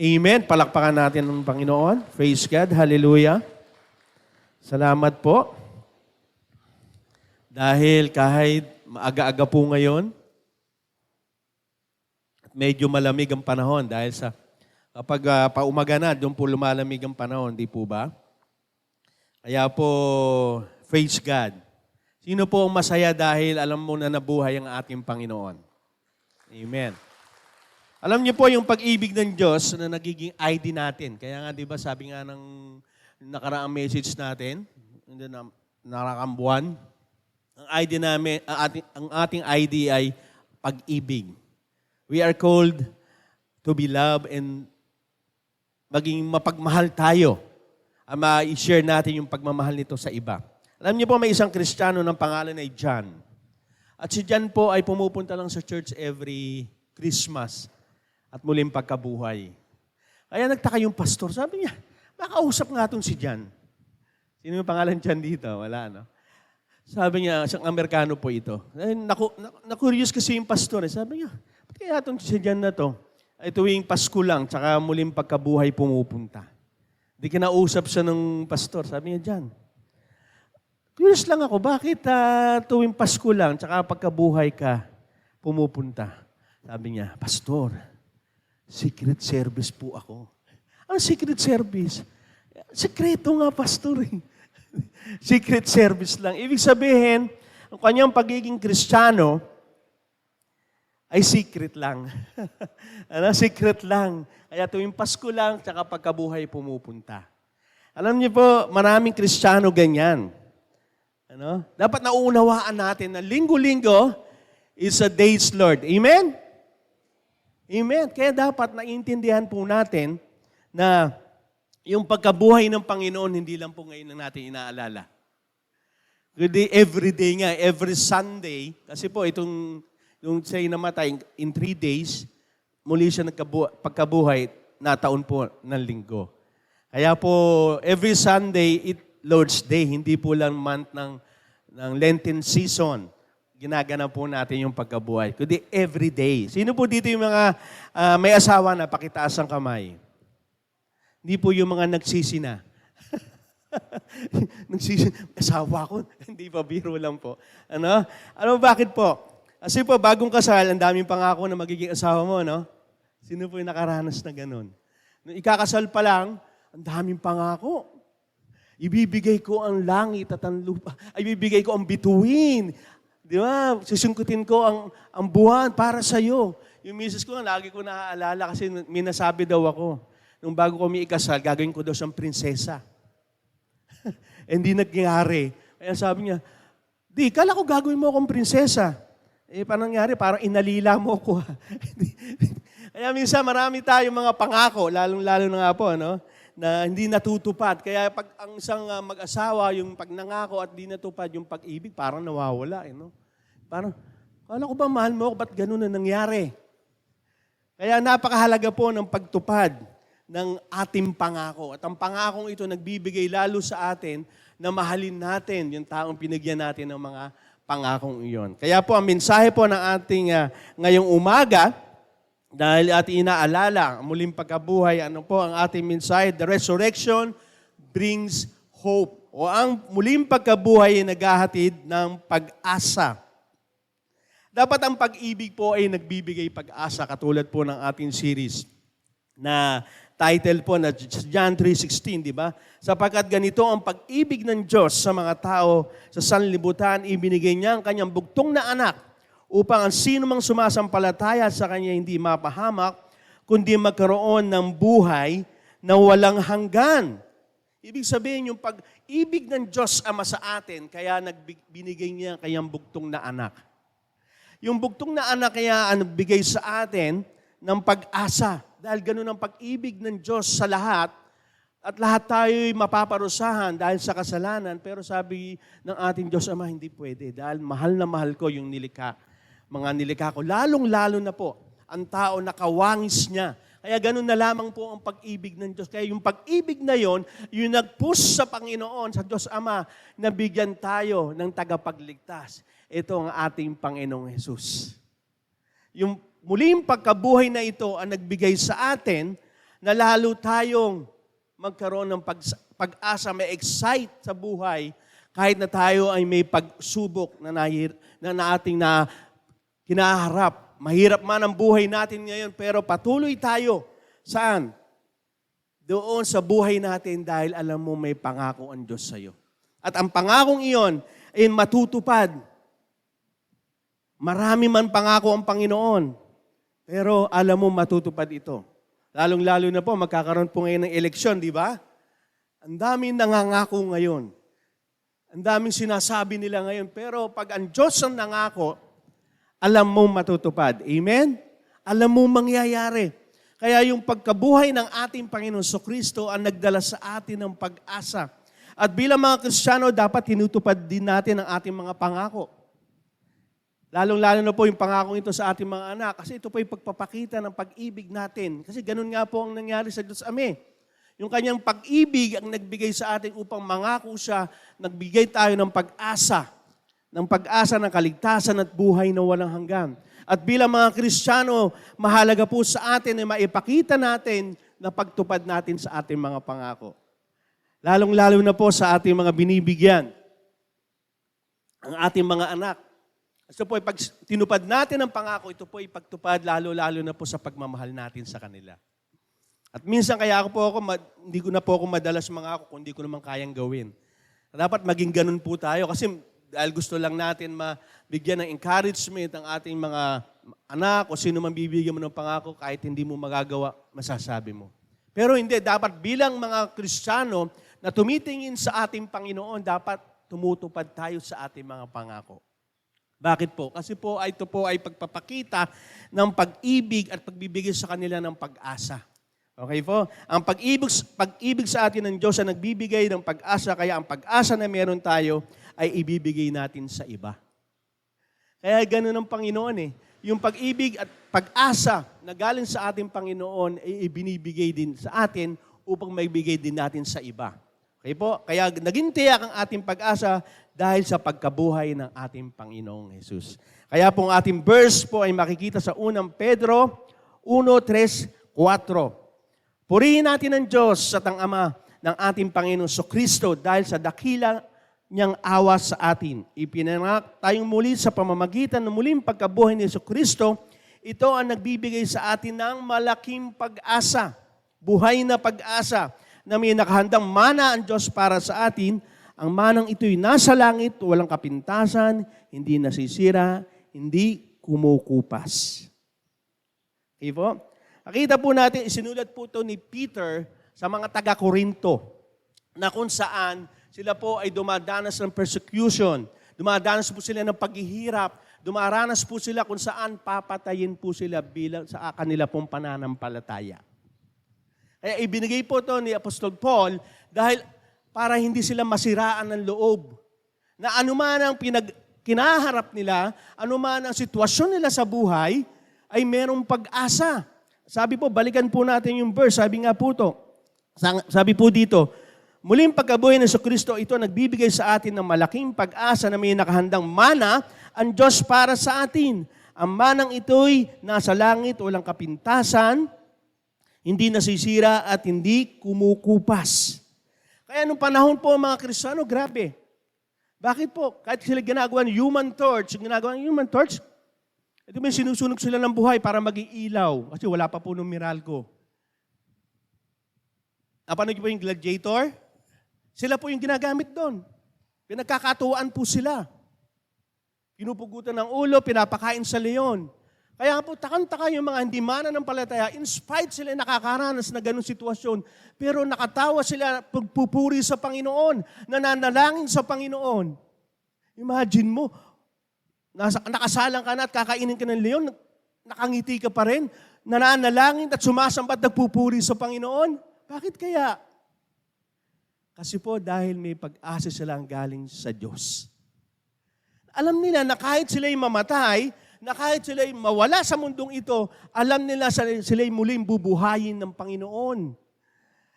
Amen. Palakpakan natin ng Panginoon. Praise God. Hallelujah. Salamat po. Dahil kahit maaga-aga po ngayon, at medyo malamig ang panahon dahil sa kapag paumaga na, doon po lumalamig ang panahon, di po ba? Kaya po, praise God. Sino po ang masaya dahil alam mo na nabuhay ang ating Panginoon? Amen. Alam niyo po yung pag-ibig ng Diyos na nagiging ID natin. Kaya nga, di ba, sabi nga ng nakaraang message natin, nakaraang buwan, ang ID namin, ang ating ID ay pag-ibig. We are called to be loved and maging mapagmahal tayo. Ma-share natin yung pagmamahal nito sa iba. Alam niyo po, may isang Kristiyano ng pangalan ay John. At si John po ay pumupunta lang sa church every Christmas at muling pagkabuhay. Kaya nagtaka yung pastor. Sabi niya, makausap nga itong si John. Sino yung pangalan John dito? Wala, no? Sabi niya, isang Amerikano po ito. Na-curious kasi yung pastor. Sabi niya, ba't kaya itong si John na to? Ay tuwing Pasko lang, tsaka muling pagkabuhay pumupunta. Di kinausap siya ng pastor. Sabi niya, John, curious lang ako, bakit tuwing Pasko lang, tsaka pagkabuhay ka pumupunta? Sabi niya, pastor, secret service po ako. Ang secret service? Sekreto nga, pastor. Secret service lang. Ibig sabihin, ang kanyang pagiging Kristiyano ay secret lang. Secret lang. Kaya tuwing Pasko lang, tsaka pagkabuhay pumupunta. Alam niyo po, maraming Kristiyano ganyan. Dapat nauunawaan natin na linggo-linggo is a day's Lord. Amen? Amen. Kaya dapat naiintindihan po natin na yung pagkabuhay ng Panginoon, hindi lang po ngayon natin inaalala. Kundi every day nga, every Sunday, kasi po itong siya'y namatay in 3 days, muli siya pagkabuhay na taon po ng linggo. Kaya po, every Sunday, Lord's Day, hindi po lang month ng Lenten season. Ginagana po natin yung pagkabuhay. Kundi every day. Sino po dito yung mga may asawa na pakitaas ang kamay? Hindi po yung mga nagsisi na. Asawa ko? Hindi pa, biro lang po. Ano bakit po? Kasi po, bagong kasal, ang daming pangako na magiging asawa mo, no? Sino po yung nakaranas na ganun? Nung ikakasal pa lang, ang daming pangako. Ibibigay ko ang langit at ang lupa. Ibibigay ko ang bituin. Di ba? Susungkutin ko ang buwan para sa iyo. Yung misis ko, lagi ko naaalala kasi may nasabi daw ako. Nung bago kami ikasal, gagawin ko daw siyang prinsesa. Hindi nangyari. Kaya sabi niya, di, kala ko gagawin mo akong prinsesa. Paano nangyari? Parang inalila mo ko. Kaya minsan marami tayong mga pangako, lalong-lalo na nga po, na hindi natutupad. Kaya pag ang isang mag-asawa, yung pag nangako at hindi natupad yung pag-ibig, parang nawawala. Parang, kala ko ba mahal mo ako? Ba't ganun na nangyari? Kaya napakahalaga po ng pagtupad ng ating pangako. At ang pangakong ito nagbibigay lalo sa atin na mahalin natin yung taong pinagyan natin ng mga pangakong iyon. Kaya po ang mensahe po ng ating ngayong umaga, dahil ating inaalala, muling pagkabuhay, ano po ang ating mensahe? The resurrection brings hope. O ang muling pagkabuhay ay naghahatid ng pag-asa. Dapat ang pag-ibig po ay nagbibigay pag-asa, katulad po ng ating series na title po na John 3:16, di ba? Sapagkat ganito ang pag-ibig ng Diyos sa mga tao sa sanlibutan, ibinigay niya ang kanyang bugtong na anak upang ang sino mang sumasampalataya sa kanya hindi mapahamak, kundi magkaroon ng buhay na walang hanggan. Ibig sabihin, yung pag-ibig ng Diyos Ama sa atin, kaya binigay niya ang kanyang bugtong na anak. Yung bugtong na anak kaya nagbigay sa atin ng pag-asa. Dahil ganun ang pag-ibig ng Diyos sa lahat, at lahat tayo'y mapaparusahan dahil sa kasalanan. Pero sabi ng ating Diyos Ama, hindi pwede. Dahil mahal na mahal ko yung mga nilikha ko. Lalong-lalo na po, ang tao nakawangis niya. Kaya ganun na lamang po ang pag-ibig ng Diyos. Kaya yung pag-ibig na yon, yung nag-push sa Panginoon, sa Diyos Ama, na bigyan tayo ng tagapagligtas. Ito ang ating Panginoong Jesus. Yung muling pagkabuhay na ito ang nagbigay sa atin na lalo tayong magkaroon ng pag-asa, may excite sa buhay kahit na tayo ay may pagsubok na ating kinaharap. Mahirap man ang buhay natin ngayon, pero patuloy tayo. Saan? Doon sa buhay natin dahil alam mo may pangako ang Diyos sa iyo. At ang pangakong iyon ay matutupad. Marami man pangako ang Panginoon, pero alam mo matutupad ito. Lalong-lalo na po, magkakaroon po ngayon ng eleksyon, di ba? Ang daming nangangako ngayon. Ang daming sinasabi nila ngayon. Pero pag ang Diyos ang nangako, alam mo matutupad. Amen? Alam mo mangyayari. Kaya yung pagkabuhay ng ating Panginoon Kristo ang nagdala sa atin ng pag-asa. At bilang mga Kristiyano, dapat tinutupad din natin ang ating mga pangako. Lalong-lalo na po yung pangakong ito sa ating mga anak. Kasi ito po yung pagpapakita ng pag-ibig natin. Kasi ganun nga po ang nangyari sa Diyos Ama. Yung kanyang pag-ibig ang nagbigay sa atin upang mangako siya, nagbigay tayo ng pag-asa ng kaligtasan at buhay na walang hanggan. At bilang mga Kristiyano, mahalaga po sa atin na maipakita natin na pagtupad natin sa ating mga pangako. Lalong-lalo na po sa ating mga binibigyan, ang ating mga anak. So po, pag tinupad natin ang pangako, ito po ipagtupad lalo-lalo na po sa pagmamahal natin sa kanila. At minsan kaya hindi ko na po ako madalas mangako kung hindi ko naman kayang gawin. Dapat maging ganun po tayo kasi dahil gusto lang natin mabigyan ng encouragement ang ating mga anak o sino man bibigyan mo ng pangako kahit hindi mo magagawa, masasabi mo. Pero hindi, dapat bilang mga Kristiyano na tumitingin sa ating Panginoon, dapat tumutupad tayo sa ating mga pangako. Bakit po? Kasi po ito po ay pagpapakita ng pag-ibig at pagbibigay sa kanila ng pag-asa. Okay po? Ang pag-ibig sa atin ng Diyos ay nagbibigay ng pag-asa, kaya ang pag-asa na meron tayo ay ibibigay natin sa iba. Kaya ganun ang Panginoon eh. Yung pag-ibig at pag-asa na galing sa ating Panginoon ay ibinibigay din sa atin upang maibigay din natin sa iba. Okay po? Kaya naging tiyak ang ating pag-asa dahil sa pagkabuhay ng ating Panginoong Jesus. Kaya pong ating verse po ay makikita sa 1 Pedro 1:3-4. Purihin natin ang Diyos at ang Ama ng ating Panginoon Kristo dahil sa dakila niyang awa sa atin. Ipinanganak tayong muli sa pamamagitan ng muling pagkabuhay ni Kristo. Ito ang nagbibigay sa atin ng malaking pag-asa, buhay na pag-asa, na may nakahandang mana ang Diyos para sa atin. Ang manang ito'y nasa langit, walang kapintasan, hindi nasisira, hindi kumukupas. Okay po? Nakita po natin, isinulat po ito ni Peter sa mga taga-Korinto, na kung saan sila po ay dumadanas ng persecution, dumadanas po sila ng paghihirap, dumaranas po sila kung saan papatayin po sila bilang sa kanila pong pananampalataya. Kaya ibinigay po ito ni Apostol Paul dahil para hindi sila masiraan ng loob. Na anuman ang kinaharap nila, anuman ang sitwasyon nila sa buhay, ay merong pag-asa. Sabi po, balikan po natin yung verse. Sabi nga po ito, sabi po dito, muling pagkabuhay ng Kristo, ito nagbibigay sa atin ng malaking pag-asa na may nakahandang mana ang Diyos para sa atin. Ang manang ito'y nasa langit, walang kapintasan, hindi nasisira at hindi kumukupas. Kaya nung panahon po mga Kristiyano, grabe. Bakit po? Kahit sila ginagawa ng human torch, ito may sinusunog sila ng buhay para maging ilaw. Kasi wala pa po nung Meralco. Napanood niyo po yung gladiator? Sila po yung ginagamit doon. Pinagkakatuwaan po sila. Pinupugutan ng ulo, pinapakain sa leon. Kaya po, takang-taka yung mga hindi mananampalataya, in spite sila nakakaranas na ganung sitwasyon, pero nakatawa sila, pagpupuri sa Panginoon, nananalangin sa Panginoon. Imagine mo, nakasalang ka na at kakainin ka ng leon, nakangiti ka pa rin, nananalangin at sumasambat, nagpupuri sa Panginoon. Bakit kaya? Kasi po dahil may pag-asa silang galing sa Diyos. Alam nila na kahit sila'y mamatay, na kahit sila'y mawala sa mundong ito, alam nila sila'y muling bubuhayin ng Panginoon.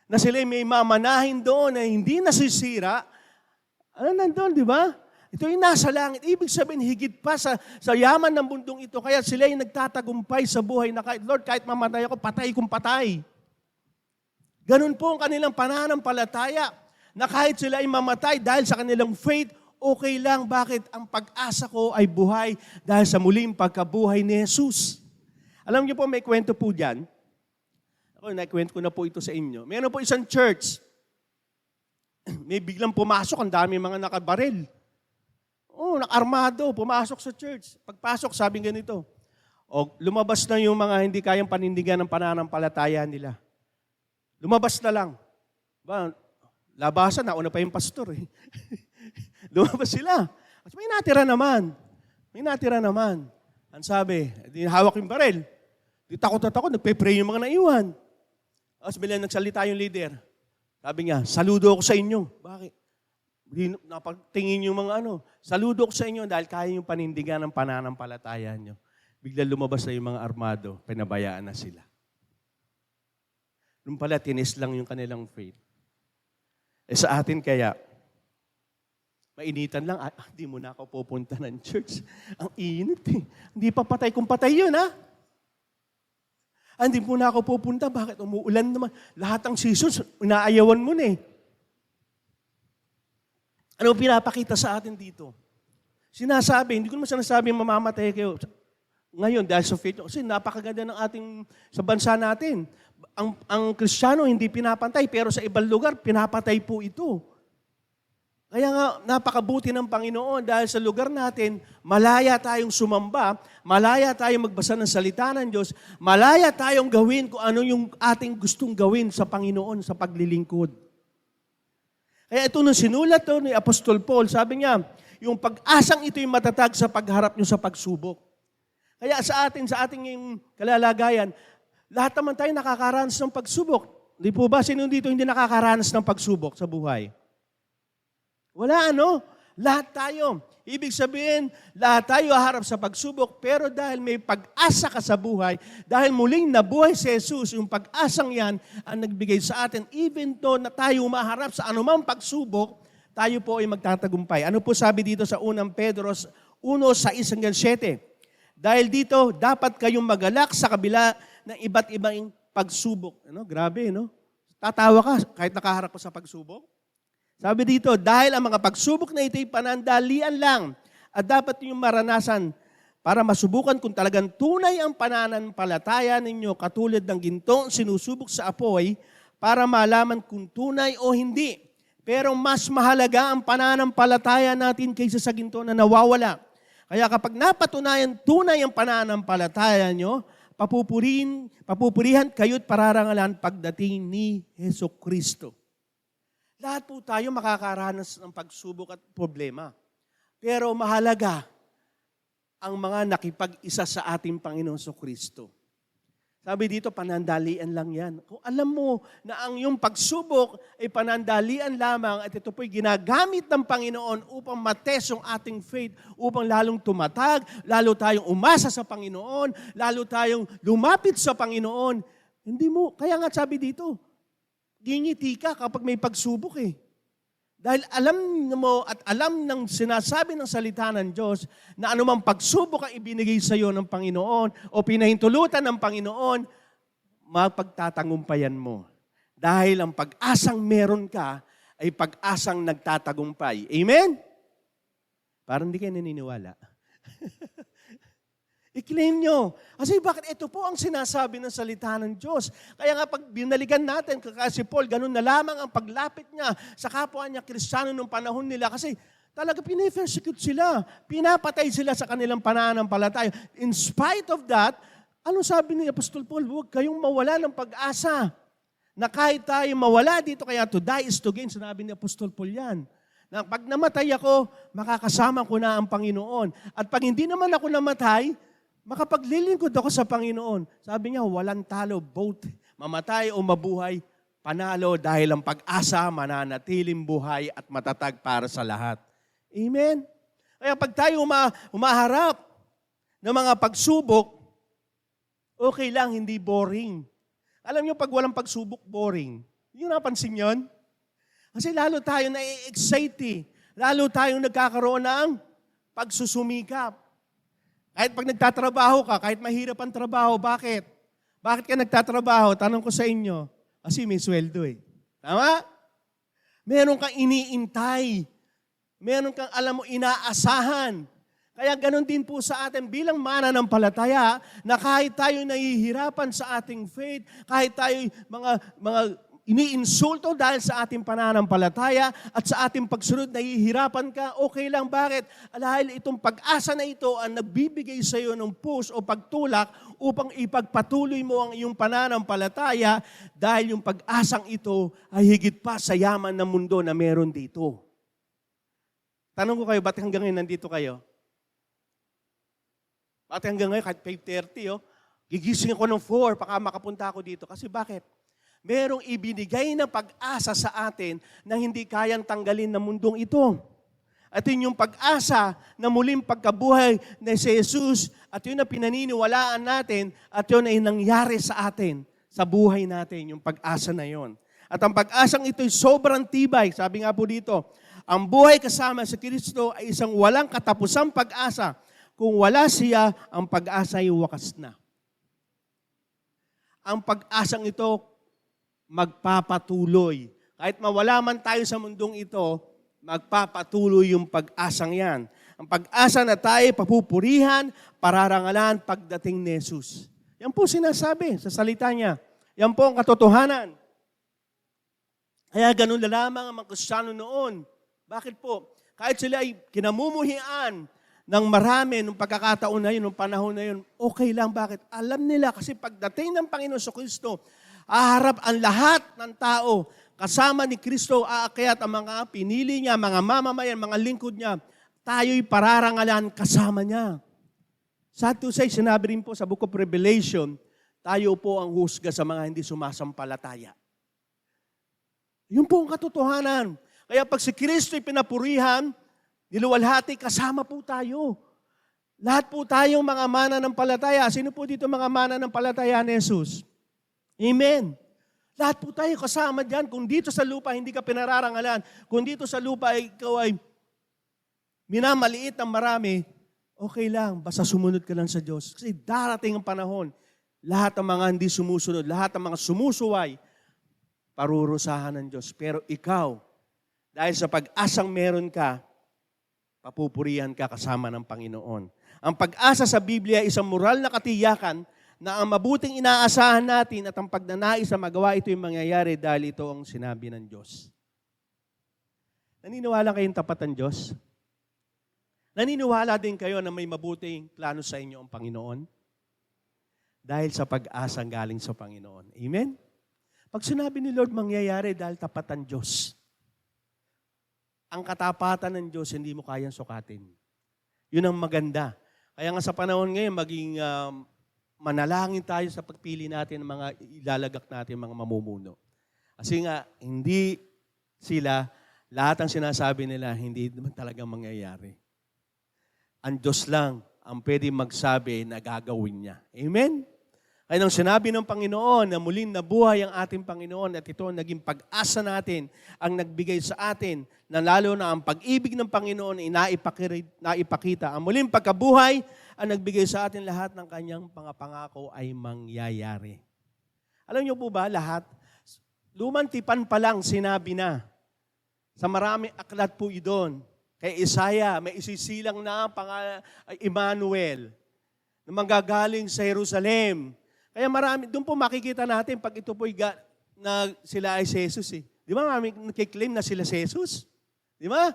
Na sila'y may mamanahin doon na hindi nasisira. Ano nandun, di ba? Ito'y nasa langit. Ibig sabihin, higit pa sa yaman ng mundong ito. Kaya sila'y nagtatagumpay sa buhay na kahit, Lord, kahit mamatay ako, patay kung patay. Ganun po ang kanilang pananampalataya na kahit sila ay mamatay dahil sa kanilang faith, okay lang. Bakit? Ang pag-asa ko ay buhay dahil sa muling pagkabuhay ni Jesus. Alam niyo po, may kwento po dyan. Ako, naikwento ko na po ito sa inyo. Meron po isang church. May biglang pumasok, ang dami mga nakabaril. Nakarmado, pumasok sa church. Pagpasok, sabi ganito, lumabas na yung mga hindi kayang panindigan ng pananampalataya nila. Lumabas na lang. Labasan, nauna pa yung pastor eh. Lumabas sila. At may natira naman. Ang sabi, di hawak yung baril. Di takot na takot, nagpe-pray yung mga naiwan. Tapos bilang nagsalita yung leader. Sabi niya, saludo ako sa inyo. Bakit? Napagtingin yung mga saludo ako sa inyo dahil kaya yung panindigan ng pananampalataya nyo. Bigla lumabas na yung mga armado, pinabayaan na sila. Nung pala, tinis lang yung kanilang faith. Sa atin kaya, mainitan lang, hindi mo na ako pupunta ng church. Ang init eh. Hindi pa patay kung patay yun, ha? Hindi mo na ako pupunta. Bakit? Umuulan naman. Lahat ng seasons, inaayawan mo na eh. Ano pinapakita sa atin dito? Sinasabi, hindi ko naman sinasabi mamamatay kayo ngayon dahil sa faith. Kasi napakaganda ng sa bansa natin. Ang Kristiyano hindi pinapantay, pero sa ibang lugar, pinapatay po ito. Kaya nga, napakabuti ng Panginoon dahil sa lugar natin, malaya tayong sumamba, malaya tayong magbasa ng salita ng Diyos, malaya tayong gawin kung ano yung ating gustong gawin sa Panginoon sa paglilingkod. Kaya ito nung sinulat to ni Apostol Paul, sabi niya, yung pag-asang ito'y matatag sa pagharap nyo sa pagsubok. Kaya sa ating kalalagayan, lahat naman tayo nakakaranas ng pagsubok. Di po ba? Sino dito hindi nakakaranas ng pagsubok sa buhay? Wala lahat tayo. Ibig sabihin, lahat tayo haharap sa pagsubok, pero dahil may pag-asa ka sa buhay, dahil muling nabuhay si Jesus, yung pag-asang yan ang nagbigay sa atin, even though na tayo maharap sa anumang pagsubok, tayo po ay magtatagumpay. Ano po sabi dito sa 1 Pedro 1:6-7? Dahil dito, dapat kayong magalak sa kabila ng iba't ibang pagsubok. Grabe, Tatawa ka kahit nakaharap ka sa pagsubok. Sabi dito, dahil ang mga pagsubok na ito'y panandalian lang at dapat ninyong maranasan para masubukan kung talagang tunay ang pananampalataya ninyo katulad ng gintong sinusubok sa apoy para malaman kung tunay o hindi. Pero mas mahalaga ang pananampalataya natin kaysa sa ginto na nawawala. Kaya kapag napatunayan tunay ang pananampalataya nyo, papupurihan kayo't pararangalan pagdating ni Jesucristo. Lahat po tayo makakaranas ng pagsubok at problema. Pero mahalaga ang mga nakipag-isa sa ating Panginoon Jesucristo. Sabi dito, panandalian lang yan. Kung alam mo na ang iyong pagsubok ay panandalian lamang at ito po'y ginagamit ng Panginoon upang mates yung ating faith, upang lalong tumatag, lalo tayong umasa sa Panginoon, lalo tayong lumapit sa Panginoon. Hindi mo, kaya nga sabi dito, gingiti ka kapag may pagsubok eh. Dahil alam mo at alam ng sinasabi ng salita ng Diyos na anumang pagsubok ang ibinigay sa iyo ng Panginoon o pinahintulutan ng Panginoon, mapagtatagumpayan mo. Dahil ang pag-asang meron ka ay pag-asang nagtatagumpay. Amen? Parang hindi kayo naniniwala. I-claim nyo. Kasi bakit ito po ang sinasabi ng salita ng Diyos. Kaya nga pag binalikan natin, si Paul, ganun na lamang ang paglapit niya sa kapwa niya Kristiyano nung panahon nila. Kasi talaga pinipersecute sila. Pinapatay sila sa kanilang pananampalataya. In spite of that, anong sabi ni Apostol Paul? Huwag kayong mawala ng pag-asa. Na kahit tayo mawala dito, kaya to die is to gain. Sinabi ni Apostol Paul yan. Na pag namatay ako, makakasama ko na ang Panginoon. At pag hindi naman ako namatay, makapaglilingkod ako sa Panginoon. Sabi niya, walang talo, both mamatay o mabuhay, panalo dahil ang pag-asa mananatiling buhay at matatag para sa lahat. Amen? Kaya pag tayo umaharap ng mga pagsubok, okay lang, hindi boring. Alam niyo, pag walang pagsubok, boring. Yung napansin yun? Kasi lalo tayo na-excite, lalo tayong nagkakaroon ng pagsusumikap. Kahit pag nagtatrabaho ka, kahit mahirap ang trabaho, bakit? Bakit ka nagtatrabaho? Tanong ko sa inyo. Kasi may sweldo eh. Tama? Meron kang iniintay. Meron kang, alam mo, inaasahan. Kaya ganun din po sa atin bilang mananampalataya na kahit tayo nahihirapan sa ating faith, kahit tayo mga iniinsulto dahil sa ating pananampalataya at sa ating pagsunod nahihirapan ka, okay lang. Bakit? Dahil itong pag-asa na ito ang nagbibigay sa iyo ng push o pagtulak upang ipagpatuloy mo ang iyong pananampalataya dahil yung pag-asang ito ay higit pa sa yaman ng mundo na meron dito. Tanong ko kayo, ba't hanggang ngayon nandito kayo? Ba't hanggang ngayon, kahit 5:30, gigising ako ng 4 baka makapunta ako dito. Kasi bakit? Merong ibinigay na pag-asa sa atin na hindi kayang tanggalin ng mundong ito. At yun yung pag-asa na muling pagkabuhay na si Jesus at yun na pinaniniwalaan natin at yun ay nangyari sa atin, sa buhay natin, yung pag-asa na yun. At ang pag-asang ito ay sobrang tibay. Sabi nga po dito, ang buhay kasama sa Kristo ay isang walang katapusang pag-asa. Kung wala siya, ang pag-asa ay wakas na. Ang pag-asang ito, magpapatuloy. Kahit mawala man tayo sa mundong ito, magpapatuloy yung pag-asang yan. Ang pag-asa na tayo papupurihan, pararangalan pagdating ni Jesus. Yan po sinasabi sa salita niya. Yan po ang katotohanan. Kaya ganun na lamang ang mga Kristiyano noon. Bakit po? Kahit sila ay kinamumuhian ng marami nung pagkakataon na yun, nung panahon na yun, okay lang. Bakit? Alam nila kasi pagdating ng Panginoon sa Kristo, aharap ang lahat ng tao. Kasama ni Kristo, aakyat ang mga pinili niya, mga mamamayan, mga lingkod niya. Tayo'y pararangalan kasama niya. Sad to say, sinabi rin po sa Book of Revelation, tayo po ang husga sa mga hindi sumasampalataya. Yun po ang katotohanan. Kaya pag si Kristo'y pinapurihan, niluwalhati, kasama po tayo. Lahat po tayong mga mananampalataya. Sino po dito mga mananampalataya ni Jesus? Amen. Lahat po tayo kasama dyan. Kung dito sa lupa hindi ka pinararangalan, kung dito sa lupa ikaw ay minamaliit ng marami, okay lang, basta sumunod ka lang sa Diyos. Kasi darating ang panahon, lahat ng mga hindi sumusunod, lahat ng mga sumusuway, parurusahan ng Diyos. Pero ikaw, dahil sa pag-asang meron ka, papupurihan ka kasama ng Panginoon. Ang pag-asa sa Biblia ay isang moral na katiyakan na ang mabuting inaasahan natin at ang pagnanais na magawa ito yung mangyayari dahil ito ang sinabi ng Diyos. Naniniwala kayong tapat ng Diyos? Naniniwala din kayo na may mabuting plano sa inyo ang Panginoon? Dahil sa pag-asang galing sa Panginoon. Amen? Pag sinabi ni Lord, mangyayari dahil tapat ang Diyos. Ang katapatan ng Diyos, hindi mo kayang sukatin. Yun ang maganda. Kaya nga sa panahon ngayon, maging manalangin tayo sa pagpili natin ng mga ilalagak natin, mga mamumuno. Kasi nga, hindi sila, lahat ang sinasabi nila, hindi naman talaga mangyayari. Ang Diyos lang ang pwede magsabi na gagawin niya. Amen? Kaya nang sinabi ng Panginoon na muling nabuhay ang ating Panginoon at ito ang naging pag-asa natin, ang nagbigay sa atin, na lalo na ang pag-ibig ng Panginoon ay naipakita. Ang muling pagkabuhay ang nagbigay sa atin lahat ng kanyang pangako ay mangyayari. Alam niyo po ba lahat? Lumang tipan pa lang sinabi na. Sa maraming aklat po idon. Kay Isaiah, may isisilang na Emmanuel na manggagaling sa Jerusalem. Kaya marami, doon po makikita natin pag ito po na sila ay si Jesus eh. Di ba marami nakiklaim na sila si Jesus? Di ba?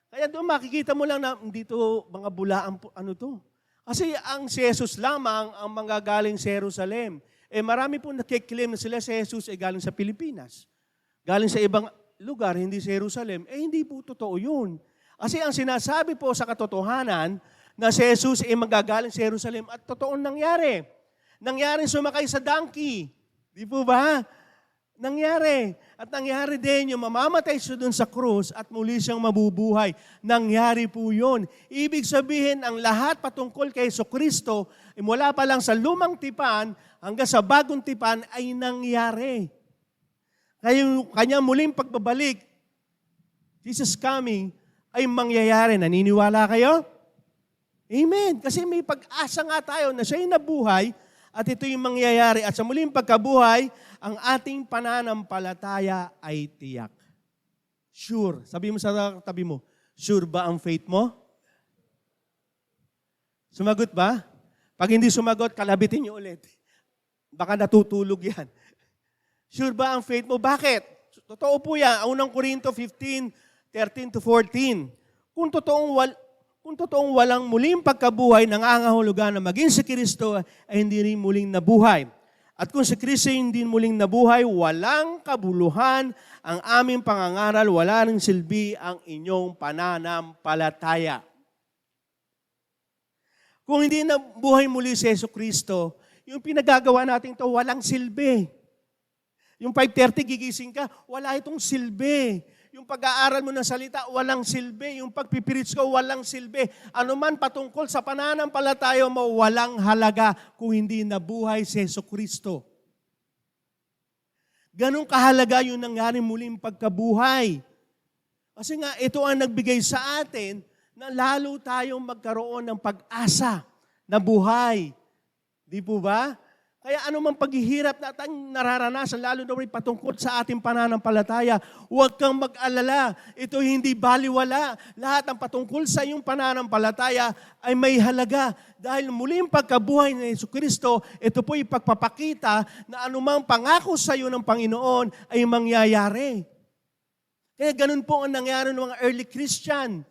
Kaya doon makikita mo lang na dito mga bulaan po, ano to. Kasi ang si Jesus lamang ang manggagaling sa Jerusalem. Eh marami po nakiklaim na sila si Jesus ay galing sa Pilipinas. Galing sa ibang lugar, hindi sa Jerusalem. Eh hindi po totoo yun. Kasi ang sinasabi po sa katotohanan na si Jesus ay manggagaling sa Jerusalem at totoong nangyari. Nangyaring sumakay sa donkey. Di po ba? Nangyari. At nangyari din yung mamamatay siya dun sa krus at muli siyang mabubuhay. Nangyari po yun. Ibig sabihin, ang lahat patungkol kay Jesucristo, mula pa lang sa lumang tipan hanggang sa bagong tipan ay nangyari. Kaya yung kanyang muling pagbabalik, Jesus coming, ay mangyayari. Naniniwala kayo? Amen. Kasi may pag-asa nga tayo na siya'y nabuhay At ito yung mangyayari. At sa muling pagkabuhay, ang ating pananampalataya ay tiyak. Sure. Sabi mo sa tabi mo, sure ba ang faith mo? Sumagot ba? Pag hindi sumagot, kalabitin niyo ulit. Baka natutulog yan. Sure ba ang faith mo? Bakit? Totoo po yan. Unang Korinto 15:13-14. Kung totoong walang muling pagkabuhay, nangangahulugan na maging si Kristo ay hindi rin muling nabuhay. At kung si Kristo hindi muling nabuhay, walang kabuluhan ang aming pangangaral, wala ring silbi ang inyong pananampalataya. Kung hindi nabuhay muli si Jesucristo, yung pinagagawa natin ito, walang silbi. Yung 5:30 gigising ka, wala itong silbi. Yung pag-aaral mo ng salita, walang silbi. Yung pagpipirits ko, walang silbi. Ano man patungkol sa pananampalataya mo, walang halaga kung hindi nabuhay si Jesucristo. Ganong kahalaga yung nangyari muling pagkabuhay. Kasi nga, ito ang nagbigay sa atin na lalo tayong magkaroon ng pag-asa na buhay. Di po ba? Kaya anumang paghihirap na tayong nararanasan, lalo na rin patungkol sa ating pananampalataya, huwag kang mag-alala. Ito hindi baliwala. Lahat ng patungkol sa iyong pananampalataya ay may halaga. Dahil muling pagkabuhay ni Jesucristo, ito po ipagpapakita na anumang pangako sa iyo ng Panginoon ay mangyayari. Kaya ganun po ang nangyari ng mga early Christian.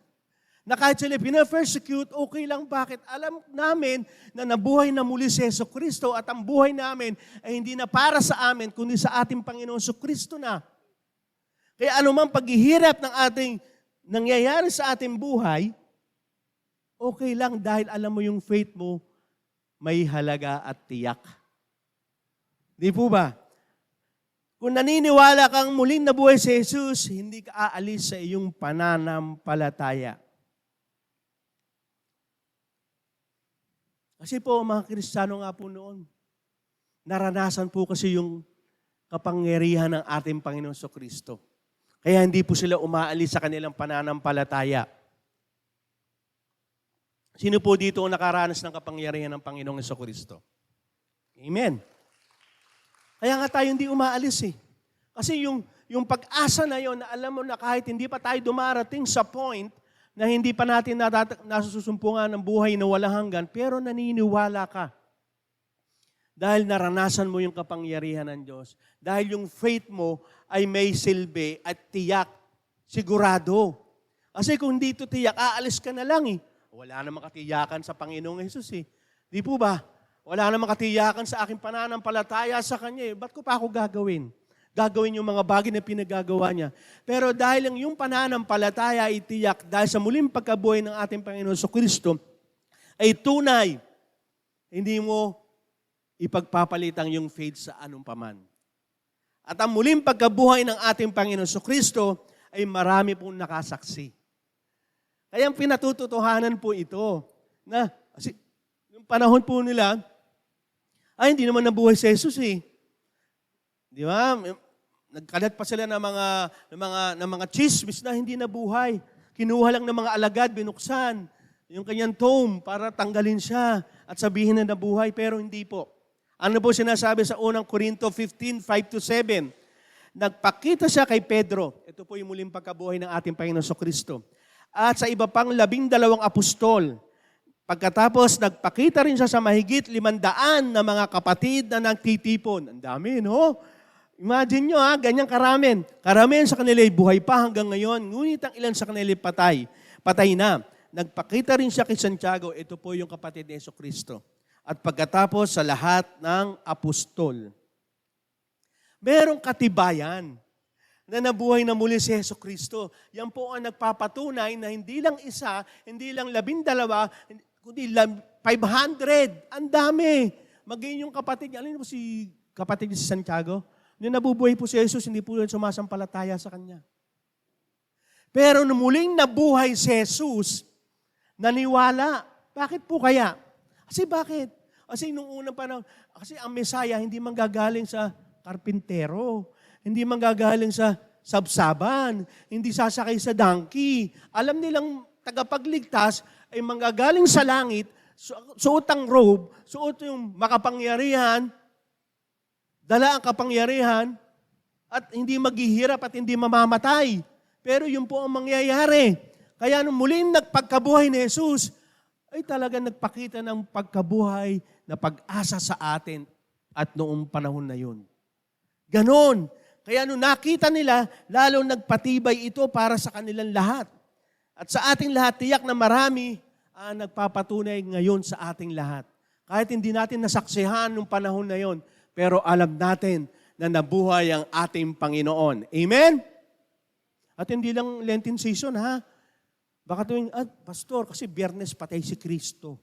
Na kahit sila pina-persecute, okay lang. Bakit? Alam namin na nabuhay na muli si Jesucristo at ang buhay namin ay hindi na para sa amin, kundi sa ating Panginoon Jesucristo na. Kaya anumang paghihirap ng ating nangyayari sa ating buhay, okay lang dahil alam mo yung faith mo may halaga at tiyak. Di po ba? Kung naniniwala kang muling nabuhay si Jesus, hindi ka aalis sa iyong pananampalataya. Kasi po, mga Kristiyano nga po noon, naranasan po kasi yung kapangyarihan ng ating Panginoon Jesucristo. Kaya hindi po sila umaalis sa kanilang pananampalataya. Sino po dito ang nakaranas ng kapangyarihan ng Panginoong Jesucristo? Amen. Kaya nga tayo hindi umaalis eh. Kasi yung pag-asa na yon na alam mo na kahit hindi pa tayo dumarating sa point na hindi pa natin nasusumpungan ng buhay na walang hanggan, pero naniniwala ka. Dahil naranasan mo yung kapangyarihan ng Diyos. Dahil yung faith mo ay may silbi at tiyak, sigurado. Kasi kung dito tiyak, aalis ka na lang eh. Wala namang katiyakan sa Panginoong Hesus eh. Di po ba? Wala namang katiyakan sa aking pananampalataya sa Kanya eh. Ba't ko pa ako gagawin? Gagawin yung mga bagay na pinagagawa niya. Pero dahil ang yung pananampalataya ay tiyak, dahil sa muling pagkabuhay ng ating Panginoon Jesucristo, ay tunay, hindi mo ipagpapalitang yung faith sa anong paman. At ang muling pagkabuhay ng ating Panginoon Jesucristo ay marami pong nakasaksi. Kaya ang pinatututuhanan po ito, na kasi yung panahon po nila, ay hindi naman nabuhay si Jesus eh. Di ba? Nagkalat pa sila ng mga chismis na hindi nabuhay. Kinuha lang ng mga alagad, binuksan yung kanyang tomb para tanggalin siya at sabihin na nabuhay, pero hindi po. Ano po sinasabi sa unang Korinto 15:5-7? Nagpakita siya kay Pedro. Ito po yung muling pagkabuhay ng ating Panginoon Jesucristo. At sa iba pang 12 apostol. Pagkatapos, nagpakita rin siya sa mahigit 500 na mga kapatid na nagtitipon. Ang dami, no? Imagine nyo ganyang karamin. Karamihan sa kanila ay buhay pa hanggang ngayon. Ngunit ang ilan sa kanila ay patay. Patay na. Nagpakita rin siya kay Santiago. Ito po yung kapatid ni Jesucristo. At pagkatapos sa lahat ng apostol. Merong katibayan na nabuhay na muli si Jesucristo. Yan po ang nagpapatunay na hindi lang isa, hindi lang 12, kundi 500. Ang dami. Maging yung kapatid niya. Alin po si kapatid ni Santiago? Nung nabubuhay po si Jesus, hindi po yun sumasampalataya sa Kanya. Pero nung muling nabuhay si Jesus, naniwala. Bakit po kaya? Kasi bakit? Kasi nung unang panahon, kasi ang Mesaya hindi manggagaling sa karpintero, hindi manggagaling sa sabsaban, hindi sasakay sa donkey. Alam nilang tagapagligtas ay manggagaling sa langit Suot ang robe, suot yung makapangyarihan, dala ang kapangyarihan, at hindi maghihirap at hindi mamamatay. Pero yun po ang mangyayari. Kaya nung muling nagpagkabuhay ni Jesus, ay talagang nagpakita ng pagkabuhay na pag-asa sa atin at noong panahon na yun. Ganon. Kaya nung nakita nila, lalo nagpatibay ito para sa kanilang lahat. At sa ating lahat, tiyak na marami ang nagpapatunay ngayon sa ating lahat. Kahit hindi natin nasaksihan nung panahon na yon, pero alam natin na nabuhay ang ating Panginoon. Amen? At hindi lang Lenten season, ha? Baka tuwing, Pastor, kasi Biyernes patay si Kristo.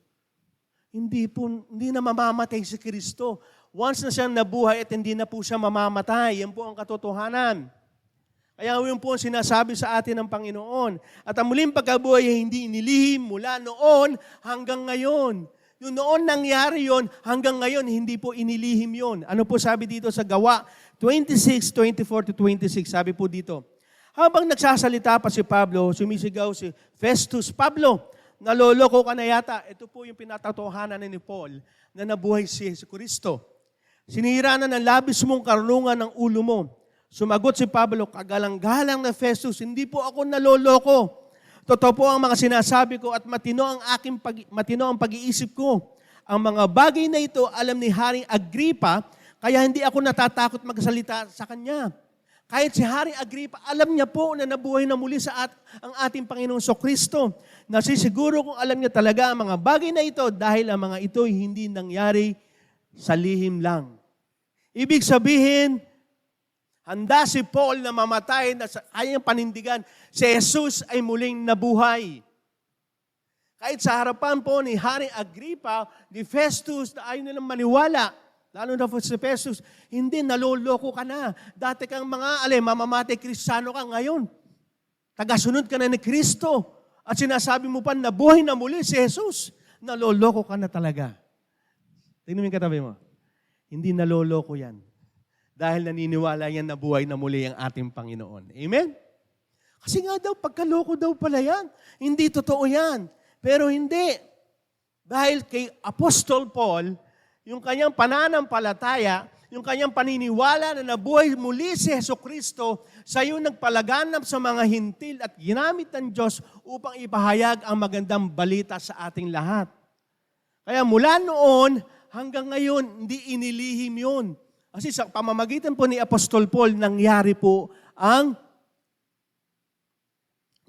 Hindi na mamamatay si Kristo. Once na siyang nabuhay at hindi na po siya mamamatay, yan po ang katotohanan. Kaya yun po ang sinasabi sa atin ng Panginoon. At ang muling pagkabuhay ay hindi inilihim mula noon hanggang ngayon. Yung noon nangyari yon, hanggang ngayon hindi po inilihim yon. Ano po sabi dito sa Gawa 26:24-26, sabi po dito, habang nagsasalita pa si Pablo, sumisigaw si Festus, Pablo, naloloko ka na yata. Ito po yung pinatatohanan ni Paul na nabuhay si Kristo. Sinira na ng labis mong karunungan ng ulo mo. Sumagot si Pablo, kagalang-galang na Festus, hindi po ako naloloko. Totoo po ang mga sinasabi ko at matino ang pag-iisip ko. Ang mga bagay na ito alam ni Haring Agripa, kaya hindi ako natatakot magsalita sa kanya. Kahit si Haring Agripa, alam niya po na nabuhay na muli ang ating Panginoong Kristo. Nasisiguro kung alam niya talaga ang mga bagay na ito dahil ang mga ito hindi nangyari sa lihim lang. Ibig sabihin, handa si Paul na mamatay na sa kanyang panindigan, si Jesus ay muling nabuhay. Kahit sa harapan po ni Haring Agripa, ni Festus, na ayaw nilang maniwala, lalo na po si Festus, hindi, naloloko ka na. Dati kang mamamatay Kristiyano ka ngayon. Tagasunod ka na ni Kristo. At sinasabi mo pa, nabuhay na muli si Jesus. Naloloko ka na talaga. Tingnan mo yung katabi mo. Hindi naloloko yan. Dahil naniniwala yan na buhay na muli ang ating Panginoon. Amen? Kasi nga daw, pagkaloko daw pala yan. Hindi totoo yan. Pero hindi. Dahil kay Apostol Paul, yung kanyang pananampalataya, yung kanyang paniniwala na nabuhay muli si Jesucristo, sa iyo nagpalaganap sa mga hintil at ginamit ng Diyos upang ipahayag ang magandang balita sa ating lahat. Kaya mula noon hanggang ngayon, hindi inilihim yun. Kasi sa pamamagitan po ni Apostol Paul, nangyari po ang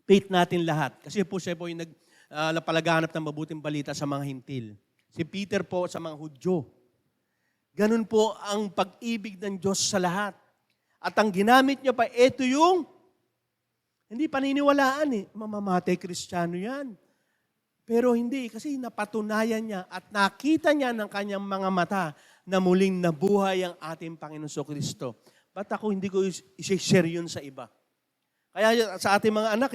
faith natin lahat. Kasi po siya po yung napalaganap ng mabuting balita sa mga hintil. Si Peter po sa mga Hudyo. Ganun po ang pag-ibig ng Diyos sa lahat. At ang ginamit niya pa, ito yung, hindi paniniwalaan mamamatay Kristiyano yan. Pero hindi, kasi napatunayan niya at nakita niya ng kanyang mga mata na muling nabuhay ang ating Panginoon Kristo. Ba't ako hindi ko i-share yun sa iba? Kaya sa ating mga anak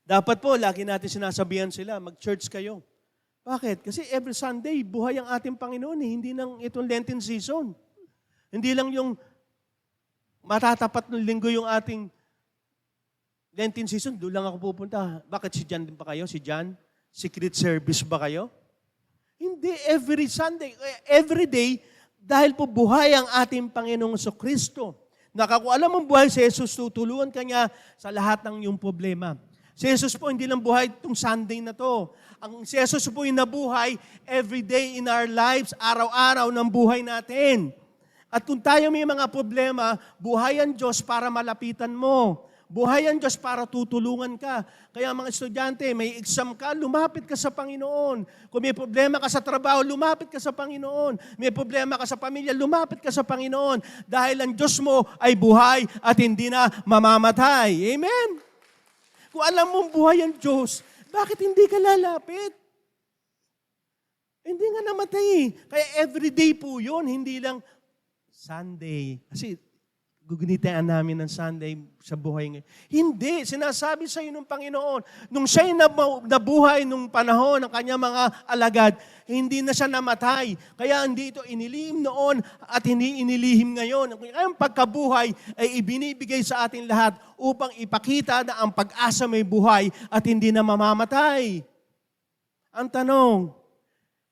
dapat po, lagi natin sinasabihan sila, mag-church kayo. Bakit? Kasi every Sunday, buhay ang ating Panginoon. Hindi lang itong Lenten season. Hindi lang yung matatapat ng linggo yung ating Lenten season, doon lang ako pupunta. Bakit si John din pa kayo? Si John? Secret service ba kayo? Hindi, every Sunday, every day, dahil po buhay ang ating Panginoong Kristo. Kung alam mong buhay si Jesus, tutulungan ka niya sa lahat ng iyong problema. Si Jesus po hindi lang buhay itong Sunday na to. Ang si Jesus po yung nabuhay every day in our lives, araw-araw ng buhay natin. At kung tayo may mga problema, buhay ang Diyos para malapitan mo. Buhay ang Diyos para tutulungan ka. Kaya mga estudyante, may exam ka, lumapit ka sa Panginoon. Kung may problema ka sa trabaho, lumapit ka sa Panginoon. May problema ka sa pamilya, lumapit ka sa Panginoon. Dahil ang Diyos mo ay buhay at hindi na mamamatay. Amen? Kung alam mong buhay ang Diyos, bakit hindi ka lalapit? Hindi nga namatay. Kaya everyday po yun, hindi lang Sunday. Kasi gugunitain namin ng Sunday sa buhay ngayon. Hindi. Sinasabi sa iyo ng Panginoon, nung siya'y nabuhay nung panahon ng kanyang mga alagad, hindi na siya namatay. Kaya hindi ito inilihim noon at hindi inilihim ngayon. Ang pagkabuhay ay ibinibigay sa atin lahat upang ipakita na ang pag-asa may buhay at hindi na mamamatay. Ang tanong,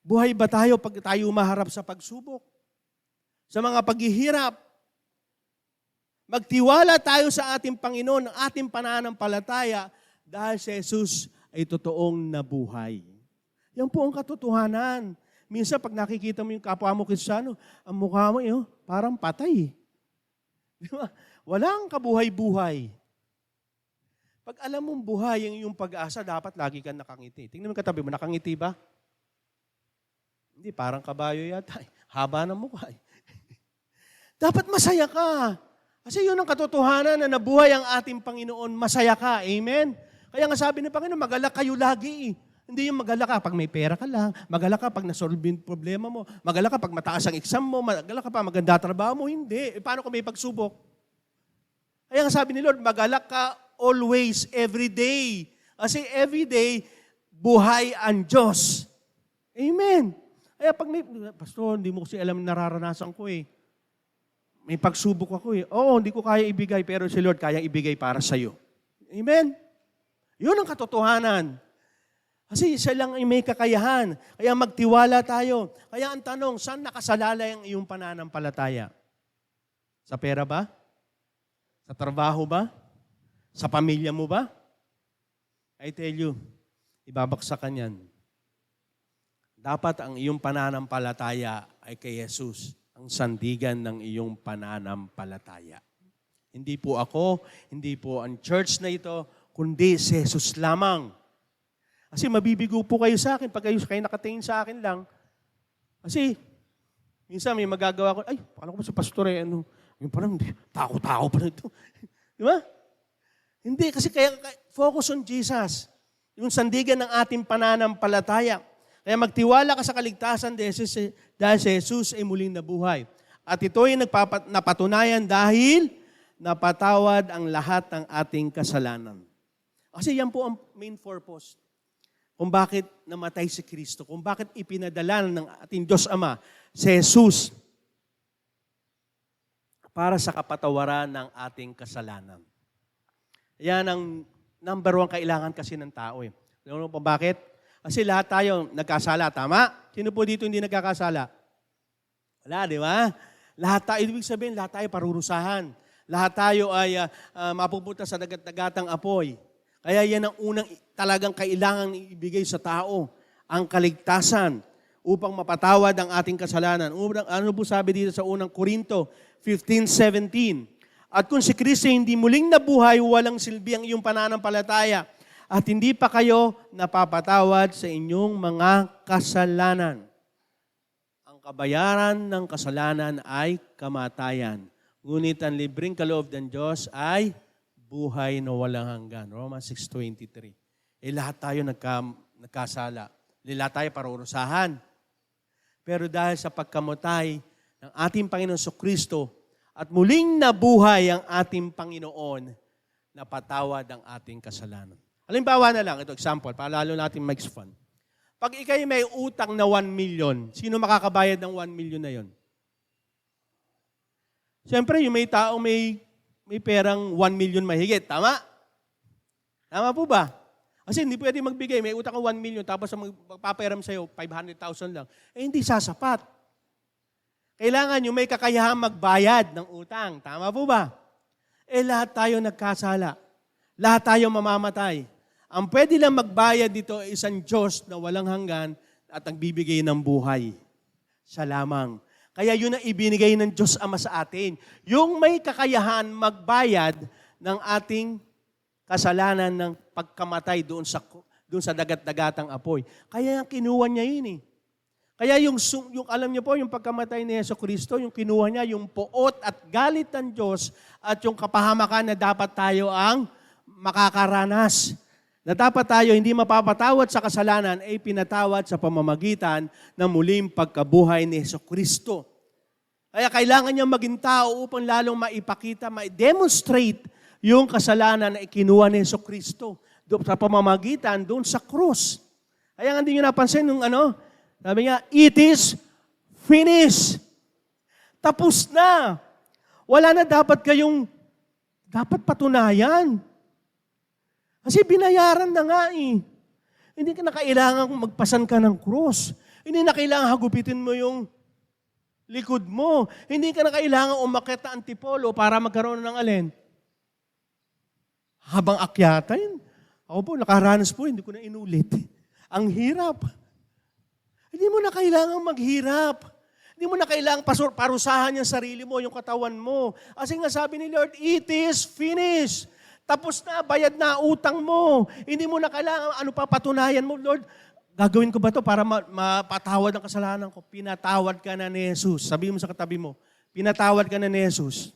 Buhay ba tayo pag tayo umaharap sa pagsubok? Sa mga paghihirap? Magtiwala tayo sa ating Panginoon, ang ating pananampalataya, dahil si Jesus ay totoong nabuhay. Yan po ang katotohanan. Minsan, pag nakikita mo yung kapwa mo Kristiyano, ang mukha mo, parang patay. Di ba? Walang kabuhay-buhay. Pag alam mong buhay ang iyong pag-asa, dapat lagi kang nakangiti. Tingnan mo katabi mo, nakangiti ba? Hindi, parang kabayo yata. Haba ng mukha. Dapat masaya ka. Kasi yun ang katotohanan na nabuhay ang ating Panginoon, masaya ka. Amen? Kaya nga sabi ng Panginoon, magalak kayo lagi. Hindi yung magalak ka pag may pera ka lang, magalak ka pag nasolve yung problema mo, magalak ka pag mataas ang exam mo, magalak ka pag maganda trabaho mo. Hindi. Paano kung may pagsubok? Kaya nga sabi ni Lord, magalak ka always, every day. Kasi every day, buhay ang Diyos. Amen. Kaya pag may, Pastor, hindi mo kasi alam nararanasan ko eh. May pagsubok ako eh. Oo, hindi ko kaya ibigay, pero si Lord kaya ibigay para sa'yo. Amen? Yun ang katotohanan. Kasi siya lang ay may kakayahan. Kaya magtiwala tayo. Kaya ang tanong, saan nakasalalay ang iyong pananampalataya? Sa pera ba? Sa trabaho ba? Sa pamilya mo ba? I tell you, ibabaksakan yan. Dapat ang iyong pananampalataya ay kay Jesus, ang sandigan ng iyong pananampalataya. Hindi po ako, hindi po ang church na ito, kundi si Jesus lamang. Kasi mabibigo po kayo sa akin pag kayo nakatingin sa akin lang. Kasi minsan may magagawa ko, ay, paano ko ba sa pastor eh, yung parang tako-tako pa nito. Di ba? Hindi, kasi kaya focus on Jesus. Yung sandigan ng ating pananampalataya. Kaya magtiwala ka sa kaligtasan dahil si Jesus ay muling nabuhay. At ito ay napatunayan dahil napatawad ang lahat ng ating kasalanan. Kasi yan po ang main purpose. Kung bakit namatay si Kristo, kung bakit ipinadala ng ating Diyos Ama, si Jesus, para sa kapatawaran ng ating kasalanan. Yan ang number one kailangan kasi ng tao eh. Alam mo po bakit? Kasi lahat tayo nagkasala, tama? Sino po dito hindi nagkakasala? Wala, di ba? Lahat tayo, ibig sabihin, lahat tayo parurusahan. Lahat tayo ay mapupunta sa dagat-dagatang apoy. Kaya yan ang unang talagang kailangan ibigay sa tao, ang kaligtasan upang mapatawad ang ating kasalanan. Ano po sabi dito sa unang Korinto 15:17? At kung si Kristo hindi muling nabuhay, walang silbi ang iyong pananampalataya at hindi pa kayo napapatawad sa inyong mga kasalanan. Ang kabayaran ng kasalanan ay kamatayan. Ngunit ang libreng kaloob ng Diyos ay buhay na walang hanggan. Romans 6:23. Lahat tayo nagkasala. Lahat tayo parurusahan. Pero dahil sa pagkamatay ng ating Panginoon Kristo at muling nabuhay ang ating Panginoon, napatawad ang ating kasalanan. Halimbawa na lang, ito example, para lalo natin makes fun. Pag ikay may utang na 1 million, sino makakabayad ng 1 million na yon? Siyempre, yung may tao may perang 1 million mahigit. Tama? Tama po ba? Kasi hindi pwede magbigay. May utang ka 1 million tapos magpapayaram sa'yo 500,000 lang. Hindi sasapat. Kailangan yung may kakayahang magbayad ng utang. Tama po ba? Lahat tayo nagkasala. Lahat tayo mamamatay. Ang pwede lang magbayad dito ay isang Diyos na walang hanggan at nagbibigay ng buhay. Siya lamang. Kaya yun ang ibinigay ng Diyos Ama sa atin. Yung may kakayahan magbayad ng ating kasalanan ng pagkamatay doon sa dagat-dagatang apoy. Kaya kinuha niya yun eh. Kaya yung alam niyo po, yung pagkamatay ni Jesucristo, yung kinuha niya, yung poot at galit ng Diyos at yung kapahamakan na dapat tayo ang makakaranas. Na dapat tayo hindi mapapatawad sa kasalanan ay pinatawad sa pamamagitan ng muling pagkabuhay ni Jesucristo. Kaya kailangan niya maging tao upang lalong maipakita, ma-demonstrate yung kasalanan na ikinuha ni Jesucristo sa pamamagitan doon sa krus. Kaya hindi niyo napansin nung sabi niya, it is finished. Tapos na. Wala na dapat patunayan. Kasi binayaran na nga eh. Hindi ka na kailangan magpasan ka ng krus. Hindi na kailangan hagupitin mo yung likod mo. Hindi ka na kailangan umakyat na antipolo para magkaroon ng alin. Habang akyatan, ako po, nakaranas po, hindi ko na inulit. Ang hirap. Hindi mo na kailangan maghirap. Hindi mo na kailangang parusahan yung sarili mo, yung katawan mo. Kasi nga sabi ni Lord, it is finished. Tapos na, bayad na utang mo. Hindi mo na kailangan, ano pa, patunayan mo, Lord, gagawin ko ba to para mapatawad ang kasalanan ko? Pinatawad ka na ni Jesus. Sabi mo sa katabi mo, pinatawad ka na ni Jesus.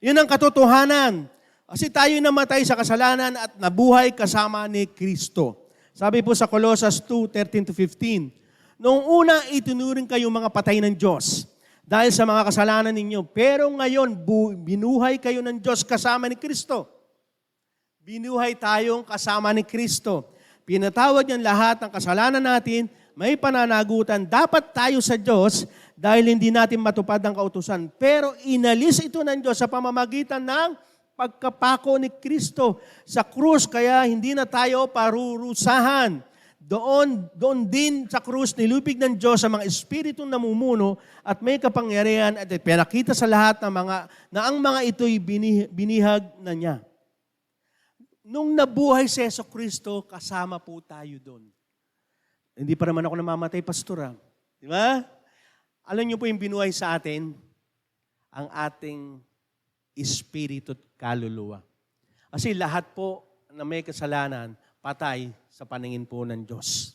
Yun ang katotohanan. Kasi tayo namatay sa kasalanan at nabuhay kasama ni Kristo. Sabi po sa Colossus 2:13-15, noong una itinuring kayong mga patay ng Diyos dahil sa mga kasalanan ninyo, pero ngayon binuhay kayo ng Diyos kasama ni Kristo. Binuhay tayong kasama ni Kristo. Pinatawad niyan lahat ng kasalanan natin, may pananagutan. Dapat tayo sa Diyos dahil hindi natin matupad ang kautusan. Pero inalis ito ng Diyos sa pamamagitan ng pagkapako ni Kristo sa krus, kaya hindi na tayo parurusahan. Doon din sa krus, nilupig ng Diyos sa mga espiritong namumuno at may kapangyarihan at pinakita sa lahat na ang mga ito'y binihag na niya. Nung nabuhay si Yesu Kristo, kasama po tayo doon. Hindi pa naman ako namamatay, pastor. Di ba? Alam niyo po yung binuhay sa atin, ang ating espiritu at kaluluwa. Kasi lahat po na may kasalanan, patay sa paningin po ng Diyos.